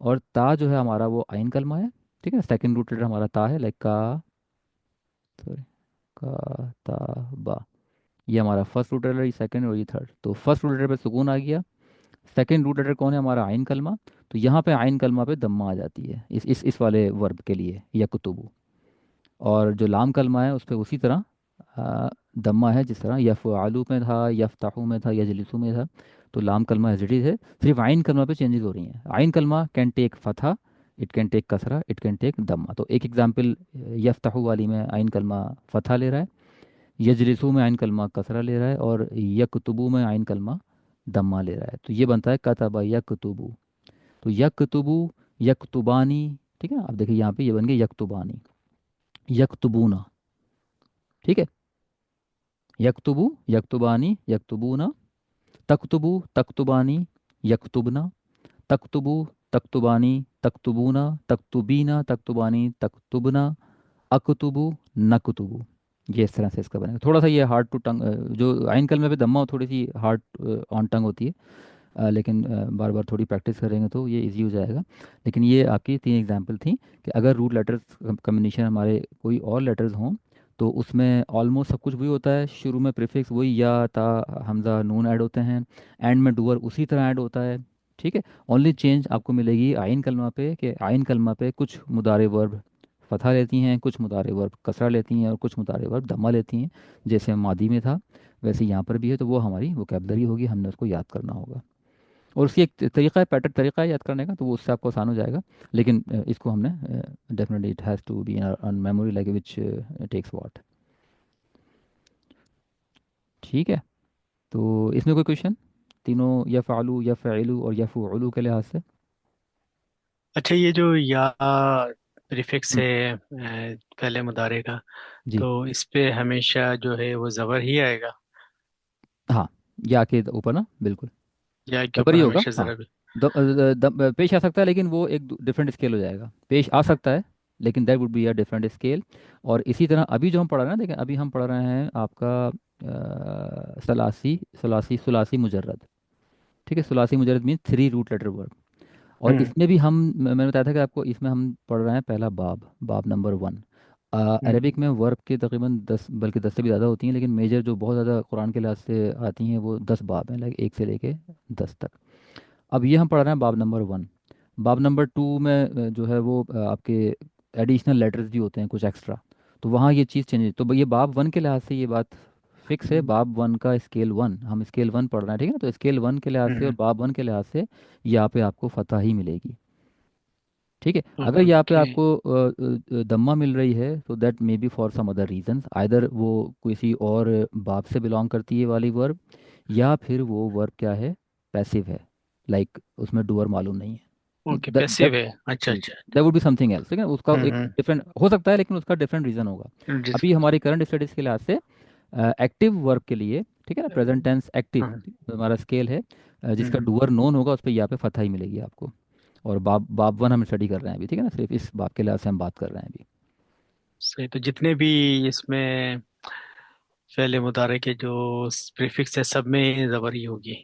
और ता जो है हमारा वो आइन कलमा है। ठीक है, सेकंड रूट लेटर हमारा ता है, लाइक का, सॉरी, का ता बा। ये हमारा फर्स्ट रूट लेटर, ये सेकंड और ये थर्ड। तो फर्स्ट रूट लेटर पे सुकून आ गया। सेकंड रूट लेटर कौन है हमारा, आइन कलमा। तो यहाँ पे आइन कलमा पे दम्मा आ जाती है इस वाले वर्ब के लिए, यकुतुबु। और जो लाम कलमा है उस पर उसी तरह दम्मा है, जिस तरह यफ़ आलू में था, यफ़्ताहू में था, यजलिसू में था। तो लाम कलमा एज इट इज़ है, सिर्फ आइन कलमा पे चेंजेस हो रही हैं। आइन कलमा कैन टेक फतहा, इट कैन टेक कसरा, इट कैन टेक दम्मा। तो एक एग्जांपल, यफ़्ताहू वाली में आइन कलमा फतहा ले रहा है, यजलिसू में आइन कलमा कसरा ले रहा है, और यकतुबू में आइन कलमा दम्मा ले रहा है। तो ये बनता है कतबा यकतुबू। तो यकतुबू, यकतुबानी। ठीक है, अब देखिए यहाँ पे ये बन गया यकतुबानी, यकतुबूना। ठीक है, यकतुबु, यकतुबानी, यकतुबूना। तकतुबु, तकतुबानी, यकतुबना। तकतुबु, तकतुबानी, तक्तुबूना, तक्तुबीना, तक्तुबानी, तक्तुबना, अकतुबु, नकतुबु। ये इस तरह से इसका बनेगा। थोड़ा सा ये हार्ड टू टंग, जो आइन कलमे पे दम्मा थोड़ी सी हार्ड ऑन टंग होती है, लेकिन बार बार थोड़ी प्रैक्टिस करेंगे तो ये इजी हो जाएगा। लेकिन ये आपकी 3 एग्जांपल थी कि अगर रूट लेटर्स कम्बिनेशन हमारे कोई और लेटर्स हों तो उसमें ऑलमोस्ट सब कुछ वही होता है। शुरू में प्रीफिक्स वही या, ता, हमज़ा, नून ऐड होते हैं। एंड में डूअर उसी तरह ऐड होता है। ठीक है। ओनली चेंज आपको मिलेगी आइन कलमा पे कि आइन कलमा पे कुछ मुदारे वर्ब फतहा लेती हैं, कुछ मुदारे वर्ब कसरा लेती हैं और कुछ मुदारे वर्ब दम्मा लेती हैं। जैसे मादी में था वैसे यहाँ पर भी है, तो वो हमारी वोकेबलरी होगी, हमने उसको याद करना होगा। और उसकी एक तरीका है, पैटर्न तरीका है याद करने का, तो वो उससे आपको आसान हो जाएगा। लेकिन इसको हमने definitely it has to be in on memory like which takes what. ठीक है। तो इसमें कोई क्वेश्चन तीनों या फ़ालू या फ़ैलू और या फ़ुअलू के लिहाज से? अच्छा, ये जो या प्रीफिक्स हम्म, है पहले मुदारे का, जी। तो इस पे हमेशा जो है वो जबर ही आएगा, हाँ, या के ऊपर ना, बिल्कुल या के जबर ही ऊपर होगा। हमेशा हाँ, जरा भी। पेश आ सकता है लेकिन वो एक डिफरेंट स्केल हो जाएगा। पेश आ सकता है लेकिन that would be a different scale. और इसी तरह अभी जो हम पढ़ रहे हैं ना, देखिए अभी हम पढ़ रहे हैं आपका सलासी सलासी सुलासी मुजर्रद। ठीक है। सुलासी मुजर्रद मीन 3 रूट लेटर वर्ड। और हम्म। इसमें भी हम मैंने बताया था कि आपको इसमें हम पढ़ रहे हैं पहला बाब, बाब नंबर 1। हम्म। अरबिक में वर्ब के तकरीबन 10 बल्कि 10 से भी ज़्यादा होती हैं, लेकिन मेजर जो बहुत ज़्यादा कुरान के लिहाज से आती हैं वो 10 बाब हैं, लाइक 1 से लेके 10 तक। अब ये हम पढ़ रहे हैं बाब नंबर 1। बाब नंबर 2 में जो है वो आपके एडिशनल लेटर्स भी होते हैं कुछ एक्स्ट्रा। तो वहाँ ये चीज़ चेंज, तो ये बाब 1 के लिहाज से ये बात फिक्स है। हम्म। बाब 1 का स्केल 1, हम स्केल 1 पढ़ रहे हैं, ठीक है ना। तो स्केल 1 के लिहाज से और हम्म। बाब 1 के लिहाज से यहाँ पे आपको फतह ही मिलेगी। ठीक है। अगर यहाँ पे ओके। आपको दम्मा मिल रही है तो that may be for some other reasons, either वो किसी और बाब से बिलोंग करती है वाली वर्ब, या फिर वो वर्ब क्या है, पैसिव है, लाइक उसमें डूअर मालूम नहीं है। तो ओके, दैट पैसिव है। अच्छा जी, अच्छा। That would be something else. ठीक है। उसका एक हम्म। डिफरेंट हो सकता है लेकिन उसका डिफरेंट रीज़न होगा। जिस अभी हमारी करंट स्टडीज़ के लिहाज से एक्टिव वर्ब के लिए, ठीक है ना, प्रेजेंट टेंस एक्टिव हाँ। हमारा स्केल है, जिसका हम्म। डूअर नोन होगा उस पर यहाँ पे फतह ही मिलेगी आपको। और बाब 1 हम स्टडी कर रहे हैं अभी, ठीक है ना, सिर्फ इस बाब के लिहाज से हम बात कर रहे हैं अभी। सही, तो जितने भी इसमें फेले मुतारे के जो प्रीफिक्स है सब में जबर ही होगी।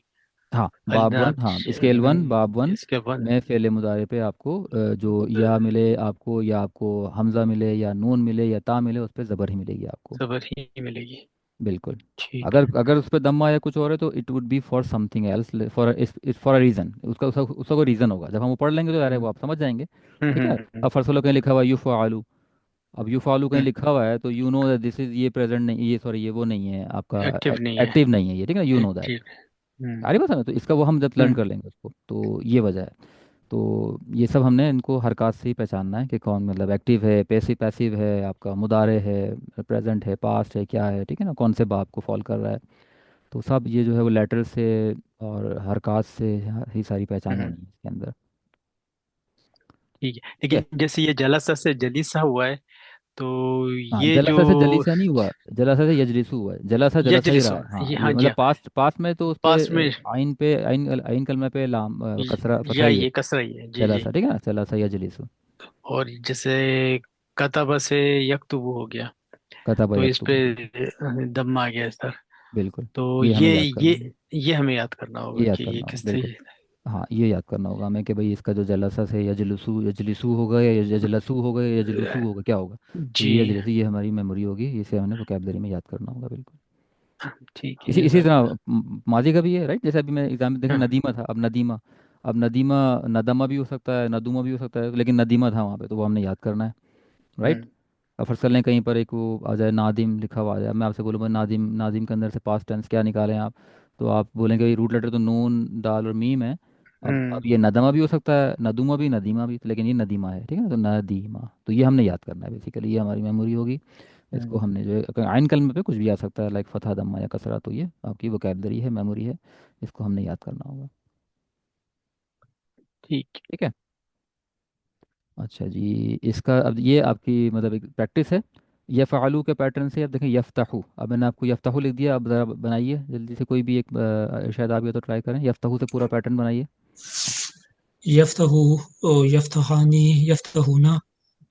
हाँ, बाब अल्लाह। वन, हाँ स्केल 1 बाब 1 इसके बाद में फेले मुदारे पे आपको जो या मिले आपको, या आपको हमज़ा मिले या नून मिले या ता मिले, उस पर ज़बर ही मिलेगी आपको। जबर ही मिलेगी। बिल्कुल। ठीक अगर है। अगर उस पर दम्मा या कुछ और है तो it would be for something else, for इस फॉर अ रीज़न। उसका कोई रीज़न होगा, जब हम वो पढ़ लेंगे तो यार वो हम्म। आप समझ जाएंगे। ठीक है। हम्म। अब फर्स्ट कहीं लिखा हुआ है यू आलू, अब यू फॉलू कहीं हम्म। लिखा हुआ है तो you know that this is, ये प्रेजेंट नहीं, ये सॉरी ये वो नहीं है आपका, एक्टिव नहीं है। एक्टिव नहीं है ये, ठीक है ना, यू नो दैट। एक्टिव। हम्म। आ रही बात है ना, तो इसका वो हम जब लर्न हम्म। कर लेंगे उसको, तो ये वजह है। तो ये सब हमने इनको हरकत से ही पहचानना है कि कौन मतलब एक्टिव है, पैसिव पैसिव है, आपका मुदारे है, प्रेजेंट है, पास्ट है, क्या है, ठीक है ना, कौन से बाप को फॉल कर रहा है। तो सब ये जो है वो लेटर से और हरकत से ही सारी पहचान हम्म। होनी है इसके अंदर। ठीक है, ठीक है। लेकिन जैसे ये जलसा से जलीसा हुआ है, तो हाँ, ये जो जलासा से जलीसा नहीं हुआ, जलासा से यजलिसु हुआ है, जलासा जलासा ही रहा यजलिसो, है। हाँ, ये ये हाँ जी मतलब हाँ, पास्ट पास्ट में तो उस पास में पे आइन कलमे पे लाम कसरा फतहा या ही है। ये कसरा ही है, जी जी। जलासा, ठीक है ना, जलासा यजलिसु। और जैसे कतब से यकतुबु हो गया, कतबा तो इस पे यकतुबु, बिल्कुल। दम आ गया सर। बिल्कुल, तो ये हमें ये याद करना ये है। ये हमें याद करना ये होगा याद कि ये करना होगा, किस बिल्कुल। तरीके। हाँ, ये याद करना होगा हमें कि भाई इसका जो जलसा से यजलसु, यजलिसु होगा या यजलसु होगा या यजलुसु होगा, क्या होगा। तो ये जी। यजलिसु, ये हमारी मेमोरी होगी, इसे हमने वोकेबलरी में याद करना होगा, बिल्कुल। ठीक है, इसी इसी तरह जजाकल्लाह। माजी का भी है, राइट। जैसे अभी मैं एग्जाम में देखा हाँ। नदीमा था, अब नदीमा, अब नदीमा नदमा भी हो सकता है, नदुमा भी हो सकता है, लेकिन नदीमा था वहाँ पे, तो वो हमने याद करना है, राइट। हम्म। अब फर्ज कर लें कहीं पर एक वो आ जाए नादिम लिखा हुआ आ जाए, मैं आपसे बोलूँगा नादिम, नादिम के अंदर से पास्ट टेंस क्या निकालें आप, तो आप बोलेंगे भाई रूट लेटर तो नून दाल और मीम है। अब हम्म। ये नदमा भी हो सकता है, नदुमा भी, नदीमा भी, लेकिन ये नदीमा है, ठीक है ना, तो नदीमा, तो ये हमने याद करना है बेसिकली, ये हमारी मेमोरी होगी। इसको हम्म। हमने जो है अगर आइन कलम पे कुछ भी आ सकता है लाइक फतह दम्मा या कसरा, तो ये आपकी वोकेबलरी है, मेमोरी है, इसको हमने याद करना होगा। ठीक। ठीक है। अच्छा जी, इसका अब ये आपकी मतलब एक प्रैक्टिस है। यफ़अलू के पैटर्न से अब देखें यफ्तहू, अब मैंने आपको यफ्तहू लिख दिया, अब ज़रा बनाइए जल्दी से, कोई भी एक इरशाद आ गया तो ट्राई करें, यफ्तहू से पूरा पैटर्न बनाइए। यफ्तहु यफ्तहानी यफ्तहुना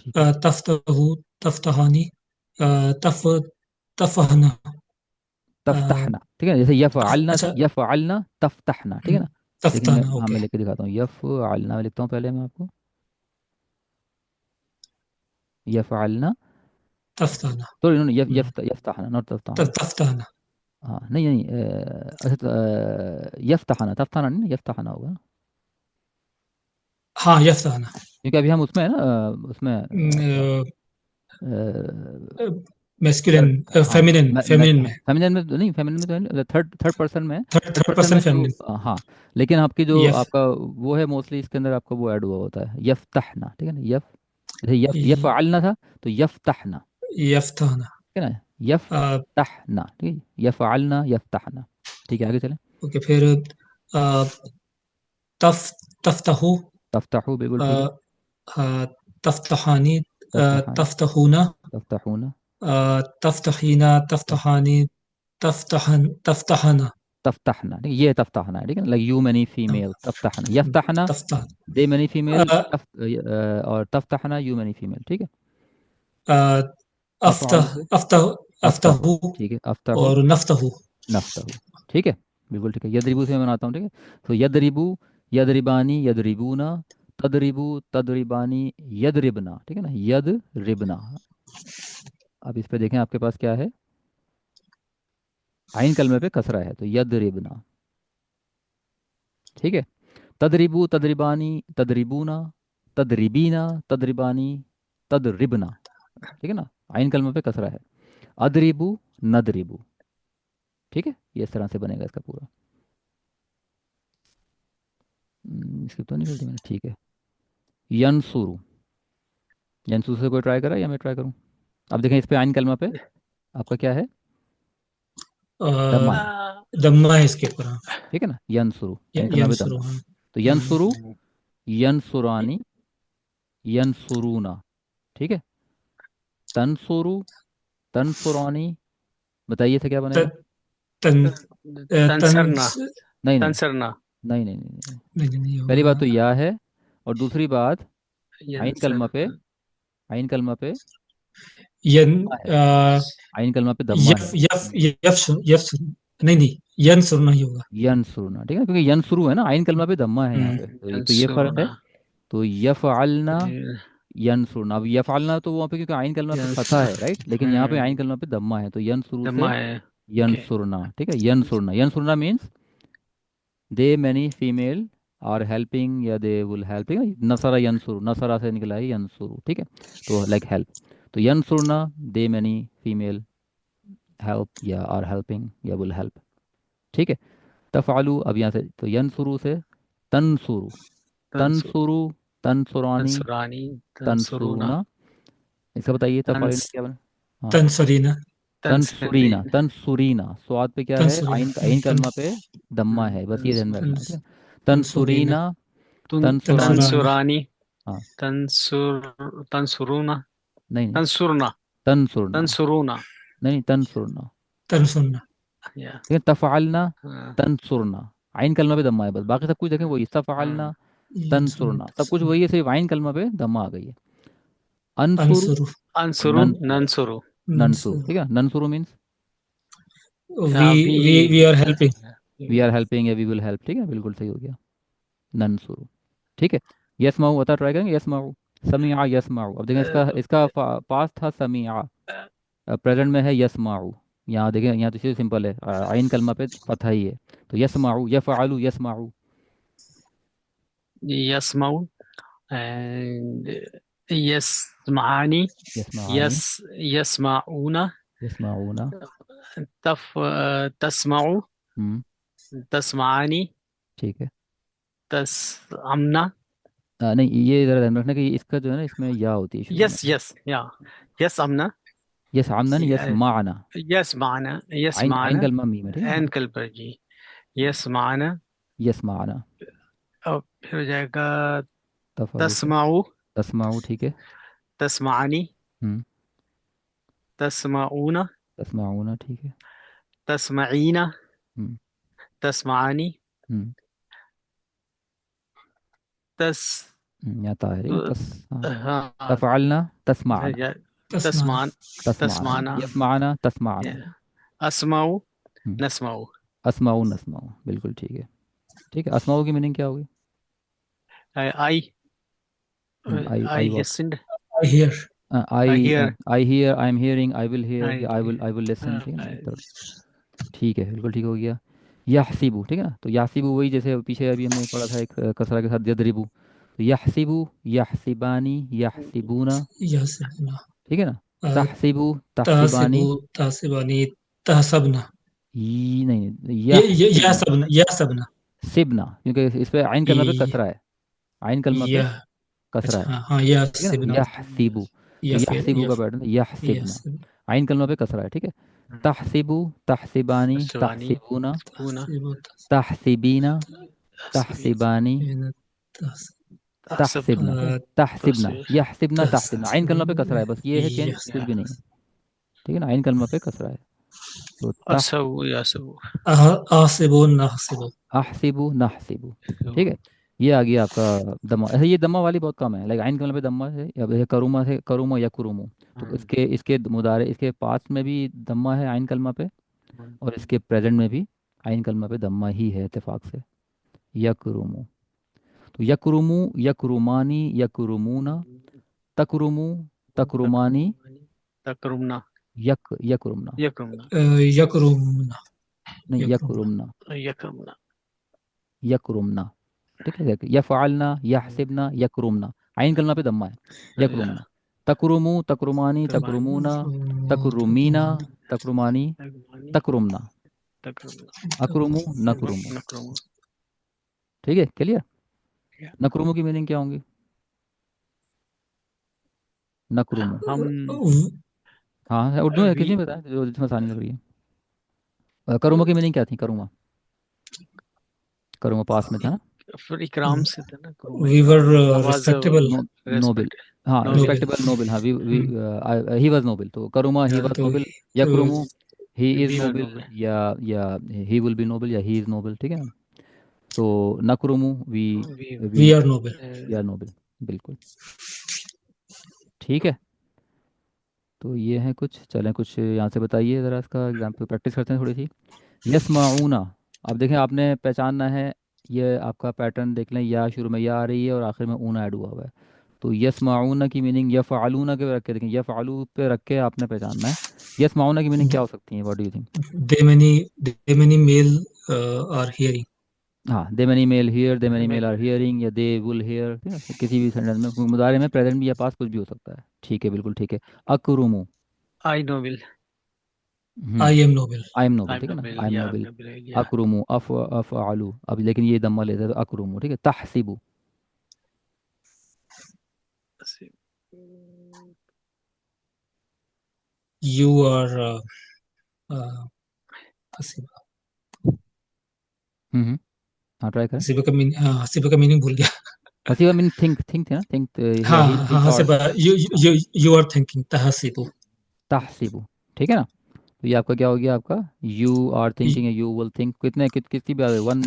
ठीक है। तफ्तहु तफ्तहानी तफ तफहना तफ्तहना, ठीक है, जैसे यफ़अलना था, अच्छा यफ़अलना तफ्तहना, ठीक है ना। लेकिन मैं, तफ्ताना हाँ, ओके मैं लिख के दिखाता हूँ, यफ़अलना मैं लिखता हूँ पहले मैं आपको, यफ़अलना, तफ्ताना सॉरी नो, यफ़तहना नॉट तफ्तहना। तफ्ताना हाँ नहीं नहीं, अच्छा तो, यफ़तहना, तफ्तहना नहीं, यफ़तहना होगा ना, हाँ यफ्ताना क्योंकि अभी हम उसमें है ना, उसमें क्या, मैस्कुलिन थर्ड, हाँ, फेमिनिन फेमिनिन में फेमिनिन में तो नहीं, फेमिनिन में तो नहीं, थर्ड थर्ड पर्सन में, थर्ड थर्ड थर्ड पर्सन में पर्सन तो फेमिनिन हाँ, लेकिन आपकी जो यफ आपका वो है मोस्टली इसके अंदर आपका वो ऐड हुआ होता है, यफ्तहना, ठीक है ना, जैसे य- यफ़अलना था तो यफ्तहना, यफ्ताना ठीक है ना, अ, यफ्तहना, ठीक है, यफ़अलना यफ्तहना, ठीक है, आगे चलें। ओके फिर अ, तफ तफ्तहु तफ्तहू बिल्कुल अ, ठीक है। अ, तफ्तहानी तफ्तहानी, तफ्तहूना तफ्तहूना, तफ्तहीना तफ्तहानी तफ्तहना तफ्तहना, ठीक है, ये तफ्तहना है, ठीक है, लाइक यू मैनी फीमेल, तफ्तहना, यफ्तहना तफ्तह दे मैनी फीमेल, अ, और तफ्तहना यू मैनी फीमेल, ठीक है। अ, अफ़अल अफ्तह से अफ्तह अफ्ताहू, अफ्तहु ठीक है, अफ्ताहू, और नफ्तहु नफ्ताहू, ठीक है, बिल्कुल ठीक है। यदरिबू से मैं बनाता हूँ, ठीक है, तो यदरिबू, यदरिबानी, यदरिबूना, तदरिबू, तदरिबानी, यदरिबना, ठीक है ना, यदरिबना। अब इस पे देखें आपके पास क्या है, आइन कलमे पे कसरा है तो यदरिबना, ठीक है। तदरिबू, तदरिबानी, तदरिबूना, तदरिबीना, तदरिबानी, तदरिबना, ठीक है ना, आइन कलमे पे कसरा है। अदरिबू, नदरिबू, ठीक है, ये इस तरह से बनेगा इसका पूरा। स्क्रिप्ट तो नहीं खोलती मैंने, ठीक है। यनसुरु, यनसुरु से कोई ट्राई करा या मैं ट्राई करूं। अब देखें इस पे आइन कलमा पे आपका क्या है, दम्मा है, दम्मा है इसके ऊपर हाँ ठीक है ना, यनसुरु आइन कलमा पे यंसुर दम्मा है। हाँ तो यनसुरु, यनसुरानी, यनसुरूना, ठीक है। तनसुरु, तनसुरानी, बताइए से क्या बनेगा। त- तन तन तंसरना, नहीं नहीं, तंसरना, नहीं नहीं नहीं, नहीं। नहीं नहीं पहली बात होगा तो यह है, और दूसरी बात आइन यंसर, कलमा पे, आइन कलमा पे यन दम्मा है, अ, आइन कलमा पे दम्मा यफ है। यफ यफ नहीं नहीं यंसुर नहीं होगा यनसुरना, ठीक है, क्योंकि यनसुरु है ना, आइन कलमा पे दम्मा है यहाँ हम्म, पे, तो ये फर्क यंसुरना, है। तो यफ़अलना, यनसुरना, अब यफ़अलना तो वहाँ पे क्योंकि आइन कलमा पे यंस, फतहा है, राइट, लेकिन यहाँ पे आइन कलमा पे दम्मा है, तो यनसुरु से दमा है, ओके, यनसुरना, ठीक है, यनसुरना, यनसुरना means they many female are helping, या दे विल हेल्पिंग, नसरा यनसुरु, नसरा से निकला है यनसुरु, ठीक है, तो लाइक हेल्प, तो यनसुरना दे मैनी फीमेल हेल्प या आर हेल्पिंग या विल हेल्प, ठीक है। तफ़अलु, अब यहाँ से तो यनसुरु से तनसुरु, तंसुर, तनसुरु, तनसुरानी, तंसुरानी, तंसुरूना, तनसुरूना, इसका बताइए तफ़अल तंस, में क्या बना। हाँ, तंसरीना तनसुरीना, तंसरीन, तनसुरीना, स्वाद पे क्या है, तंसरीना आइन आइन तन कलमा पे दम्मा है, बस ये ध्यान में रखना है, तंसुर, ठीक है। तंसुरीना तनसुरीना, तनसुरानी, तंसुराना तंसुरानी, हाँ, तंसुरूना, नहीं नहीं, तंसुरना, तनसुरना, तंसुरूना, नहीं नहीं, तनसुरना, तंसुरना या, ठीक है, तफ़अलना, हाँ, तनसुरना, आइन कलमा पे दम्मा है बस, बाकी सब कुछ देखें वही, हाँ, तफ़अलना, यंसुरना तनसुरना, सब कुछ वही है, सिर्फ आइन कलमा पे दम्मा आ गई है। अनसुरु अंसुरु और अंसुरुन, ननसुरु, नंसुरु, ननसुरु, नंसुरु ठीक है, ननसुरु मीन्स वी या भी, we are helping we are helping या वी विल हेल्प, ठीक है, बिल्कुल सही हो गया, ननसुरु, ठीक है। यस्माउ बता, ट्राई करेंगे, यस्माउ, समीआ यस्माउ, अब देखें इसका इसका पास्ट था समीआ, प्रेजेंट में है यस्माउ, यहाँ देखें, यहाँ तो चीज़ सिंपल है, आइन कलमा पे फतहा ही है, तो यस्माउ, यफ़अलु, यस्माउ, यस्माउ, and यस्मानी, यस्माआनी, यस, यस्माऊना, यस्माऊना, तस्माऊ, हम्म, तस्मानी, ठीक है। तसअमना, नहीं, ये ज़रा ध्यान रखना कि इसका जो है ना, इसमें या होती है शुरू में, यस यस या, यसअमना, यस आमना नहीं, यस माना, यस्माना, आइन यस्माना, कलमा मीम है, ठीक है ना, एनकल पर जी, यस्माना, यस माना, अब फिर हो जाएगा तफालु से तस्माऊ, तस्माऊ, ठीक है, तस्मानी, हम्म, तस्माऊना, तस्माऊना, ठीक है, तस्माईना, हम्म, तस्मानी, हम्म, तस या ता है, ठीक है, तस, हाँ, हाँ तफ़अलना तस्माअना, या- तस्मान तस्मान तस्माअना, तस्माना यस्माअना तस्माअना, या, अस्माऊ हम्म, नस्माऊ। अस्माउ नस्माउ, बिल्कुल ठीक है। ठीक है, अस्माउ की मीनिंग क्या होगी? I I I what? Listened, hear I I, hear, I hear, I am hearing, I will hear, I या आई विल लिसन, ठीक है ना, आई तो ठीक है, बिल्कुल ठीक हो गया। यहसिबु, ठीक है ना, तो यासिबु वही जैसे पीछे अभी हमने पढ़ा था एक कसरा के साथ यदरिबु, तो यहसिबु, यहसिबानी, यहसिबूना, यहसिबुना ठीक है ना, तहसिबु, तहसिबु तहसिबानी, तहसिबानी तहसबना नहीं नहीं, यह यहसिबना, सबना यह सबना सिबना, क्योंकि इस पे आइन कलमा पे ये- कसरा है, आइन कलमा पे यह कसरा अच्छा है, हाँ हाँ यह ठीक है ना, सिबना यहसिबु, तो या फिर यहसिबु का पैटर्न यह यहसिबना, सब आइन कलमा पे कसरा है, ठीक है। तहसिबु, तहसिबानी, शिवानी तहसिबूना, पूना तहसिबु तहसिबीना, तस्वीर तहसिबानी, तहस तहसब तहसिबना, ठीक है, तहसिबना, तस्वीर यहसिबना, तहसिबना, आइन कलमा पे कसरा है, बस ये है चेंज, यह कुछ भी नहीं है, ठीक है ना, आइन कलमा पे कसरा है, तो असऊ यासऊ। आसिबु नहसिबु अहसिबु नहसिबु, ठीक है। ये आ गया आपका दमा, ऐसे ये दमा वाली बहुत कम है, लाइक आइन कलम पे दमा है, या ये करूमा से करूमा या कुरुमु, तो इसके इसके मुदारे इसके पास्ट में भी दम्मा है आइन कलमा पे, और इसके प्रेजेंट में भी आइन कलमा पे दम्मा ही है इत्तेफाक से, यकरुमु, तो यकरुमु, यकरुमानी, यकरुमूना, तकरुमु, तकरुमानी, तकरुमना यकरुमना, यकरुमना यकरुमना नहीं यकरुमना यकरुमना, यकरुमना यकरुमना, ठीक है, यफ़अलना, यहसिबना, यकरुमना, आइन कलमा पे दम्मा है, यकरुमना, तकरुमु, तकरुमानी, कुर्बानी तकरुमूना, तकरुमीना, तकरुमना तकरुमानी, तकरुमानी तकरुमना, तकरुमना अकरुमु, नकरुमु, नकरुम। ठीक है, क्लियर। नकरुमु की मीनिंग क्या होंगी? नकरुमु, हम हाँ है, उर्दू में वी किसी में बताया जो जिसमें आसानी लग रही है। करुमा की मीनिंग क्या थी? करुमा, करुमा पास में था ना, फिर इकराम से था ना, करुमा वी वर इकराम नवाज रिस्पेक्टेबल नो, नोबेल, रेस्पेक्ट हाँ, नोबेल। नोबेल रिस्पेक्टेबल नोबेल, हाँ, वी ही वाज नोबेल, तो करुमा ही वाज तो नोबेल, यकरुमु he is we were noble, noble या ही विल बी नोबेल, या ही इज़ नोबेल, ठीक है ना, तो नकरुमु we we we are noble we are noble, बिल्कुल ठीक है। तो ये है कुछ, चलें कुछ यहाँ से बताइए ज़रा, इसका एग्जाम्पल प्रैक्टिस करते हैं थोड़ी सी। यस्माऊना, अब देखें आपने पहचानना है, ये आपका पैटर्न देख लें, या शुरू में या आ रही है और आखिर में ऊना ऐड हुआ हुआ है, तो यस्माऊना की मीनिंग यफ़अलूना के पे रख के देखें, यफ़अलू पे रख के आपने पहचानना है। यस्माऊना की मीनिंग क्या हो सकती है, what do you think? They many male are hearing हाँ, they many male hear, they many male are hearing, या दे विल हियर, ठीक है, किसी भी सेंटेंस में मुदारे में प्रेजेंट भी या पास कुछ भी हो सकता है, ठीक है, बिल्कुल ठीक है। अकरुमु, I noble hmm, I am noble I am noble, I ठीक है ना, नोबेल आई एम या नोबल। नोबेल या अकरुमु, अफ आलू, अब लेकिन ये दम्मा लेते हैं तो अकरुमु, ठीक है। तहसिबु, यू आर हसीबा हम्म, हाँ ट्राई करें। हसीबा का मीनिंग भूल गया हसीबा मीन थिंक, थिंक थे ना, थिंक, या हाँ ही हाँ थॉट। हसीबा यू आर थिंकिंग तहसीबु तहसिबु, ठीक है ना, तो ये आपका क्या हो गया, आपका you are thinking, you will think, कितने किसकी बात है, वन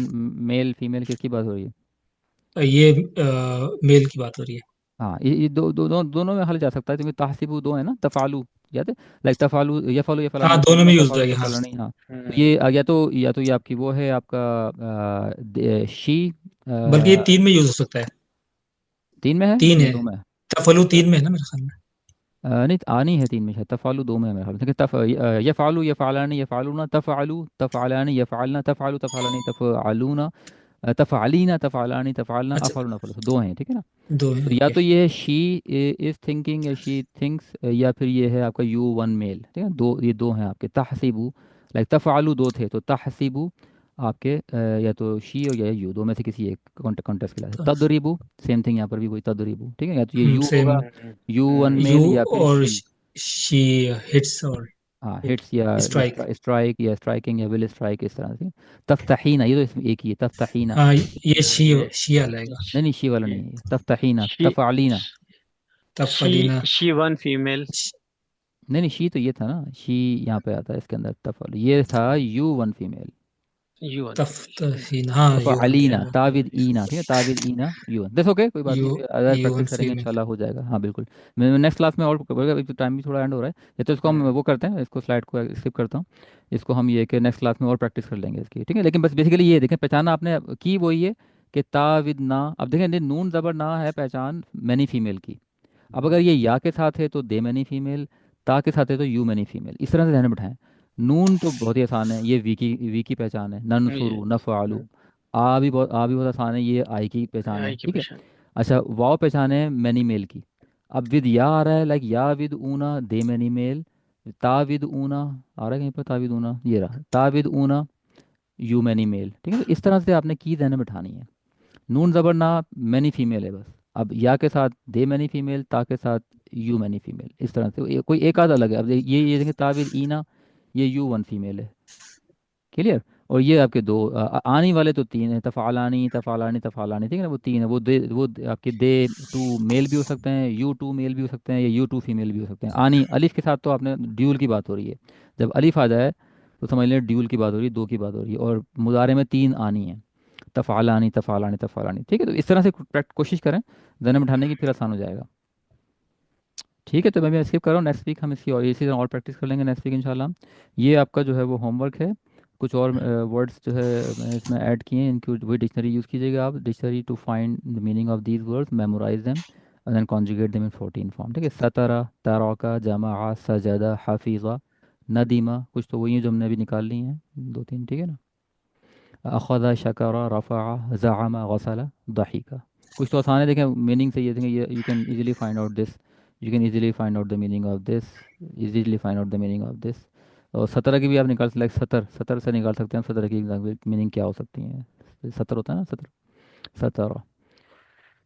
मेल फीमेल किसकी बात हो रही है? ये मेल की बात हो रही है हाँ, ये दोनों में हल जा सकता है, क्योंकि तहसीबु दो है ना, तफ़ालू, याद है, लाइक तफ़ालू यफ़ालू यफ़लानी, हाँ दोनों यफ़लूना में यूज हो तफ़ालू जाएगी हाँ तफ़लानी, हाँ, तो ये या तो ये आपकी वो है आपका शी, बल्कि ये तीन में यूज हो सकता है तीन में है तीन या है दो में है? तफलु तीन में है ना मेरे ख्याल में नहीं, आनी है तीन में शायद, तफ़ालू दो में है मेरे ख्याल में, देखिए यफ़ालू यफ़ालानी यफ़ालूना, तफ़ालू तफ़ालानी यफ़ालना, तफ़ालू तफ़ालानी तफ़ालूना, तफ़ालीना तफ़ालानी तफ़ालना, अच्छा अफ़ालूना अफ़ालू, तो दो हैं, ठीक है ना। दो है तो या ओके तो ये है शी इज थिंकिंग, या शी थिंक्स, या फिर ये है आपका यू वन मेल, ठीक है, दो, ये दो हैं आपके। तहसीबू, लाइक तफ़ालू दो थे, तो तहसीबू आपके या तो शी और या यू, दो में से किसी एक कॉन्टेक्स्ट के लिए। तदरीबू, सेम थिंग यहाँ पर भी वही तदरीबू, ठीक है, या तो ये यू सेम होगा, यू वन यू मेल, या फिर और शी, शी हिट्स और हाँ, हिट हिट्स या स्ट्राइक स्ट्राइक या स्ट्राइकिंग या विल स्ट्राइक, इस तरह से। तफ्तहीना, ये तो इसमें एक ही है, तफ्तहीना, हाँ ये शी आ जाएगा नहीं नहीं, शी वाला नहीं है, तफ्तहीना, शी तफ़ालीना, शी तफलीना शी वन फीमेल नहीं नहीं, शी तो ये था ना, शी यहाँ पे आता है इसके अंदर, तफल ये था यू वन फीमेल, यू तफ्तहीन, हाँ यू तफ़अलीना, ताविद ईना, ठीक है, ताविद ईना यून, दैट्स ओके, कोई बात यू नहीं, अगर यून प्रैक्टिस करेंगे फीमेल। इंशाल्लाह हो जाएगा। हाँ बिल्कुल, मैं नेक्स्ट क्लास में और अभी तो टाइम भी थोड़ा एंड हो रहा है, या तो इसको हम वो करते हैं, इसको स्लाइड को स्किप करता हूँ, इसको हम ये कि नेक्स्ट क्लास में और प्रैक्टिस कर लेंगे इसकी, ठीक है। लेकिन बस बेसिकली ये देखें, पहचाना आपने की वही है कि ताविद ना, अब देखें नून ज़बर ना है पहचान मैनी फीमेल की। अब अगर ये या के साथ है तो दे मैनी फीमेल, ता के साथ है तो यू मैनी फीमेल, इस तरह से ध्यान में बिठाएं। नून तो बहुत ही आसान है, ये वी की पहचान है, ननसुरु नफ़अलु। आ भी बहुत आसान है, ये आई की पहचान है, आई की ठीक है। पहचान। अच्छा, वाव पहचान है मैनी मेल की। अब विद या आ रहा है, लाइक या विद ऊना दे मैनी मेल, ता विद ऊना आ रहा है कहीं पर, ता विद ऊना ये रहा, ता विद ऊना यू मैनी मेल, ठीक है। तो इस तरह से आपने की ध्यान में बिठानी है। नून जबर ना मैनी फीमेल है बस, अब या के साथ दे मैनी फीमेल, ता के साथ यू मैनी फीमेल, इस तरह से कोई एक आध अलग है। अब ये देखें ताबिद ईना, ये यू वन फीमेल है, क्लियर। और ये आपके दो आनी वाले तो तीन है, तफ़ालानी तफ़ालानी तफ़ालानी, ठीक है ना, वो तीन है, आपके दे टू मेल भी हो सकते हैं, यू टू मेल भी हो सकते हैं, या यू टू फीमेल भी हो सकते हैं। आनी अलिफ के साथ तो आपने ड्यूल की बात हो रही है, जब अलिफ आ जाए तो समझ लें ड्यूल की बात हो रही है, दो की बात हो रही है। और मुदारे में तीन आनी है, तफ़ालानी तफ़ालानी तफ़ालानी, ठीक है। तो इस तरह से कोशिश करें जन्म बिठाने की, फिर आसान हो जाएगा, ठीक है। तो मैं स्किप कर रहा हूँ, नेक्स्ट वीक हम इसकी और इसी तरह और प्रैक्टिस कर लेंगे नेक्स्ट वीक इंशाल्लाह। ये आपका जो है वो होमवर्क है, कुछ और वर्ड्स जो है मैंने इसमें ऐड किए हैं, इनकी वही डिक्शनरी यूज़ कीजिएगा आप, dictionary to find the meaning of these words, memorize them and then conjugate them in 14 form, ठीक है। सतरा, तराका, जमा, सजदा, हफीज़ा, नदीमा, कुछ तो वही है जो हमने अभी निकाल ली हैं दो तीन, ठीक है ना। अखज़ा, शकरा, रफ़ा, ज़अमा, गसला, दहीका, कुछ तो आसान है, देखें मीनिंग से ये देखें, ये you can easily find out this, you can easily find out the meaning of this, easily find out the meaning of this. और सत्रह की भी आप निकाल लाइक सतर, सतर से निकाल सकते हैं, सत्रह की मीनिंग क्या हो सकती है, सतर होता है ना सतर, सत्रह।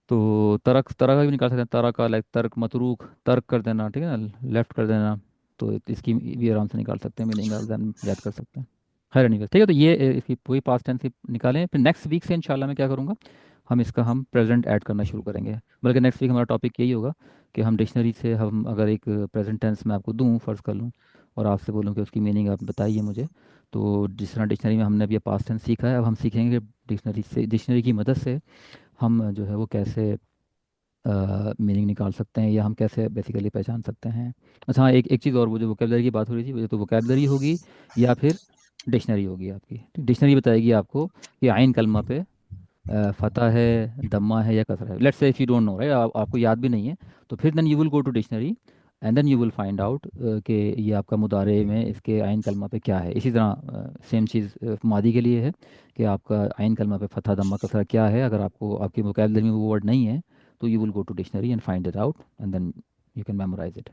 तो तरक, तरह का भी निकाल सकते हैं, तरह का लाइक तर्क, मतरूक, तर्क कर देना, ठीक है ना, लेफ्ट कर देना। तो इसकी भी आराम से निकाल सकते हैं मीनिंग, आप याद कर सकते हैं। खैर नहीं, ठीक है। तो ये इसकी पूरी पास्ट टेंस ही निकालें, फिर नेक्स्ट वीक से इंशाल्लाह मैं क्या करूँगा, हम प्रेजेंट ऐड करना शुरू करेंगे। बल्कि नेक्स्ट वीक हमारा टॉपिक यही होगा कि हम डिक्शनरी से, हम अगर एक प्रेजेंट टेंस मैं आपको दूँ, फ़र्ज़ कर लूँ, और आपसे बोलूँ कि उसकी मीनिंग आप बताइए मुझे, तो जिस तरह डिक्शनरी में हमने अभी पास्ट टेंस सीखा है, अब हम सीखेंगे डिक्शनरी की मदद से हम जो है वो कैसे मीनिंग निकाल सकते हैं, या हम कैसे बेसिकली पहचान सकते हैं। अच्छा हाँ, एक एक चीज़ और, वो जो वोकेबलरी की बात हो रही थी, वो तो वोकेबलरी होगी या फिर डिक्शनरी होगी आपकी। डिक्शनरी बताएगी आपको कि आइन कलमा पे फतह है, दम्मा है या कसरा है। Let's see if you don't know right, आपको याद भी नहीं है, तो फिर then you will go to dictionary and then you will find out कि ये आपका मुदारे में इसके आइन कलमा पे क्या है। इसी तरह सेम चीज़ मादी के लिए है कि आपका आइन कलमा पे फतह दम्मा कसरा क्या है। अगर आपको आपकी वोकेबलरी में वो वर्ड नहीं है, तो you will go to dictionary and find it out and then you can memorize it.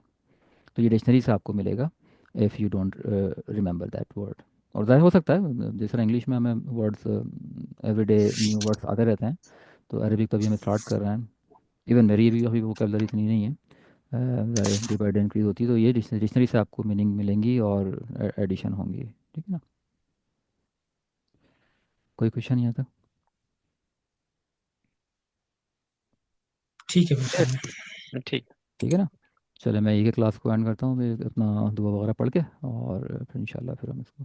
तो ये डिक्शनरी से आपको मिलेगा if you don't remember that word. और ज़ाहिर हो सकता है जिस तरह इंग्लिश में हमें वर्ड्स एवरीडे न्यू वर्ड्स आते रहते हैं, तो अरबिक तो अभी हमें स्टार्ट कर रहे हैं, इवन मेरी भी अभी वोकेबलरी इतनी नहीं है, डे बाई डे इंक्रीज होती है। तो ये डिक्शनरी से आपको मीनिंग मिलेंगी और एडिशन होंगी, ठीक है ना। कोई क्वेश्चन यहाँ तक? ठीक है Clear? फिर। ठीक। ठीक है ना। चले मैं ये क्लास को एंड करता हूँ, मैं अपना दुआ वगैरह पढ़ के, और फिर इंशाल्लाह फिर हम इसको,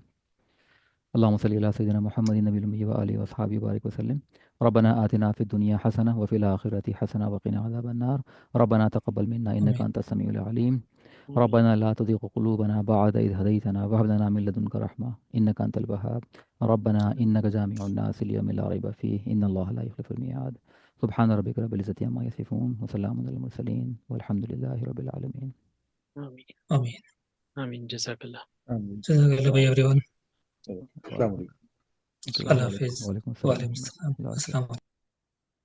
अल्लाहुम्मा सल्ली अला सय्यिदिना मुहम्मदिन नबिय्यिल उम्मी व आलिहि व अस्हाबिहि बारिक वसल्लम। रब्बना आतिना फिद दुनिया हसना व फिल आखिरति हसना व क़िना अज़ाबन नार। रब्बना तक़ब्बल मिन्ना इन्नका आमीन अंतस समीउल अलीम। रब्बना ला तुज़िग़ क़ुलूबना बअद इज़ हदैतना व हब लना मिन लदुनका रहमा इन्नका अंतल वहाब। रब्बना इन्नका जामिउन नास लियौमिन ला रैब फ़ीह इन्नल्लाहा ला युख़्लिफ़ुल मिआद। सुब्हान रब्बिका रब्बिल इज़्ज़ति अम्मा यसिफ़ून व सलामुन अलल मुरसलीन वल्हम्दुलिल्लाहि रब्बिल आलमीन। आमीन। आमीन। आमीन, जज़ाकल्लाह। आमीन। जज़ाकल्लाह भाई एवरीवन। चलो, अस्सलाम वालेकुम। अल्लाह हाफिज़। वालेकुम वालेकुम अस्सलाम। अस्सलाम। अस्सलाम वालेकुम।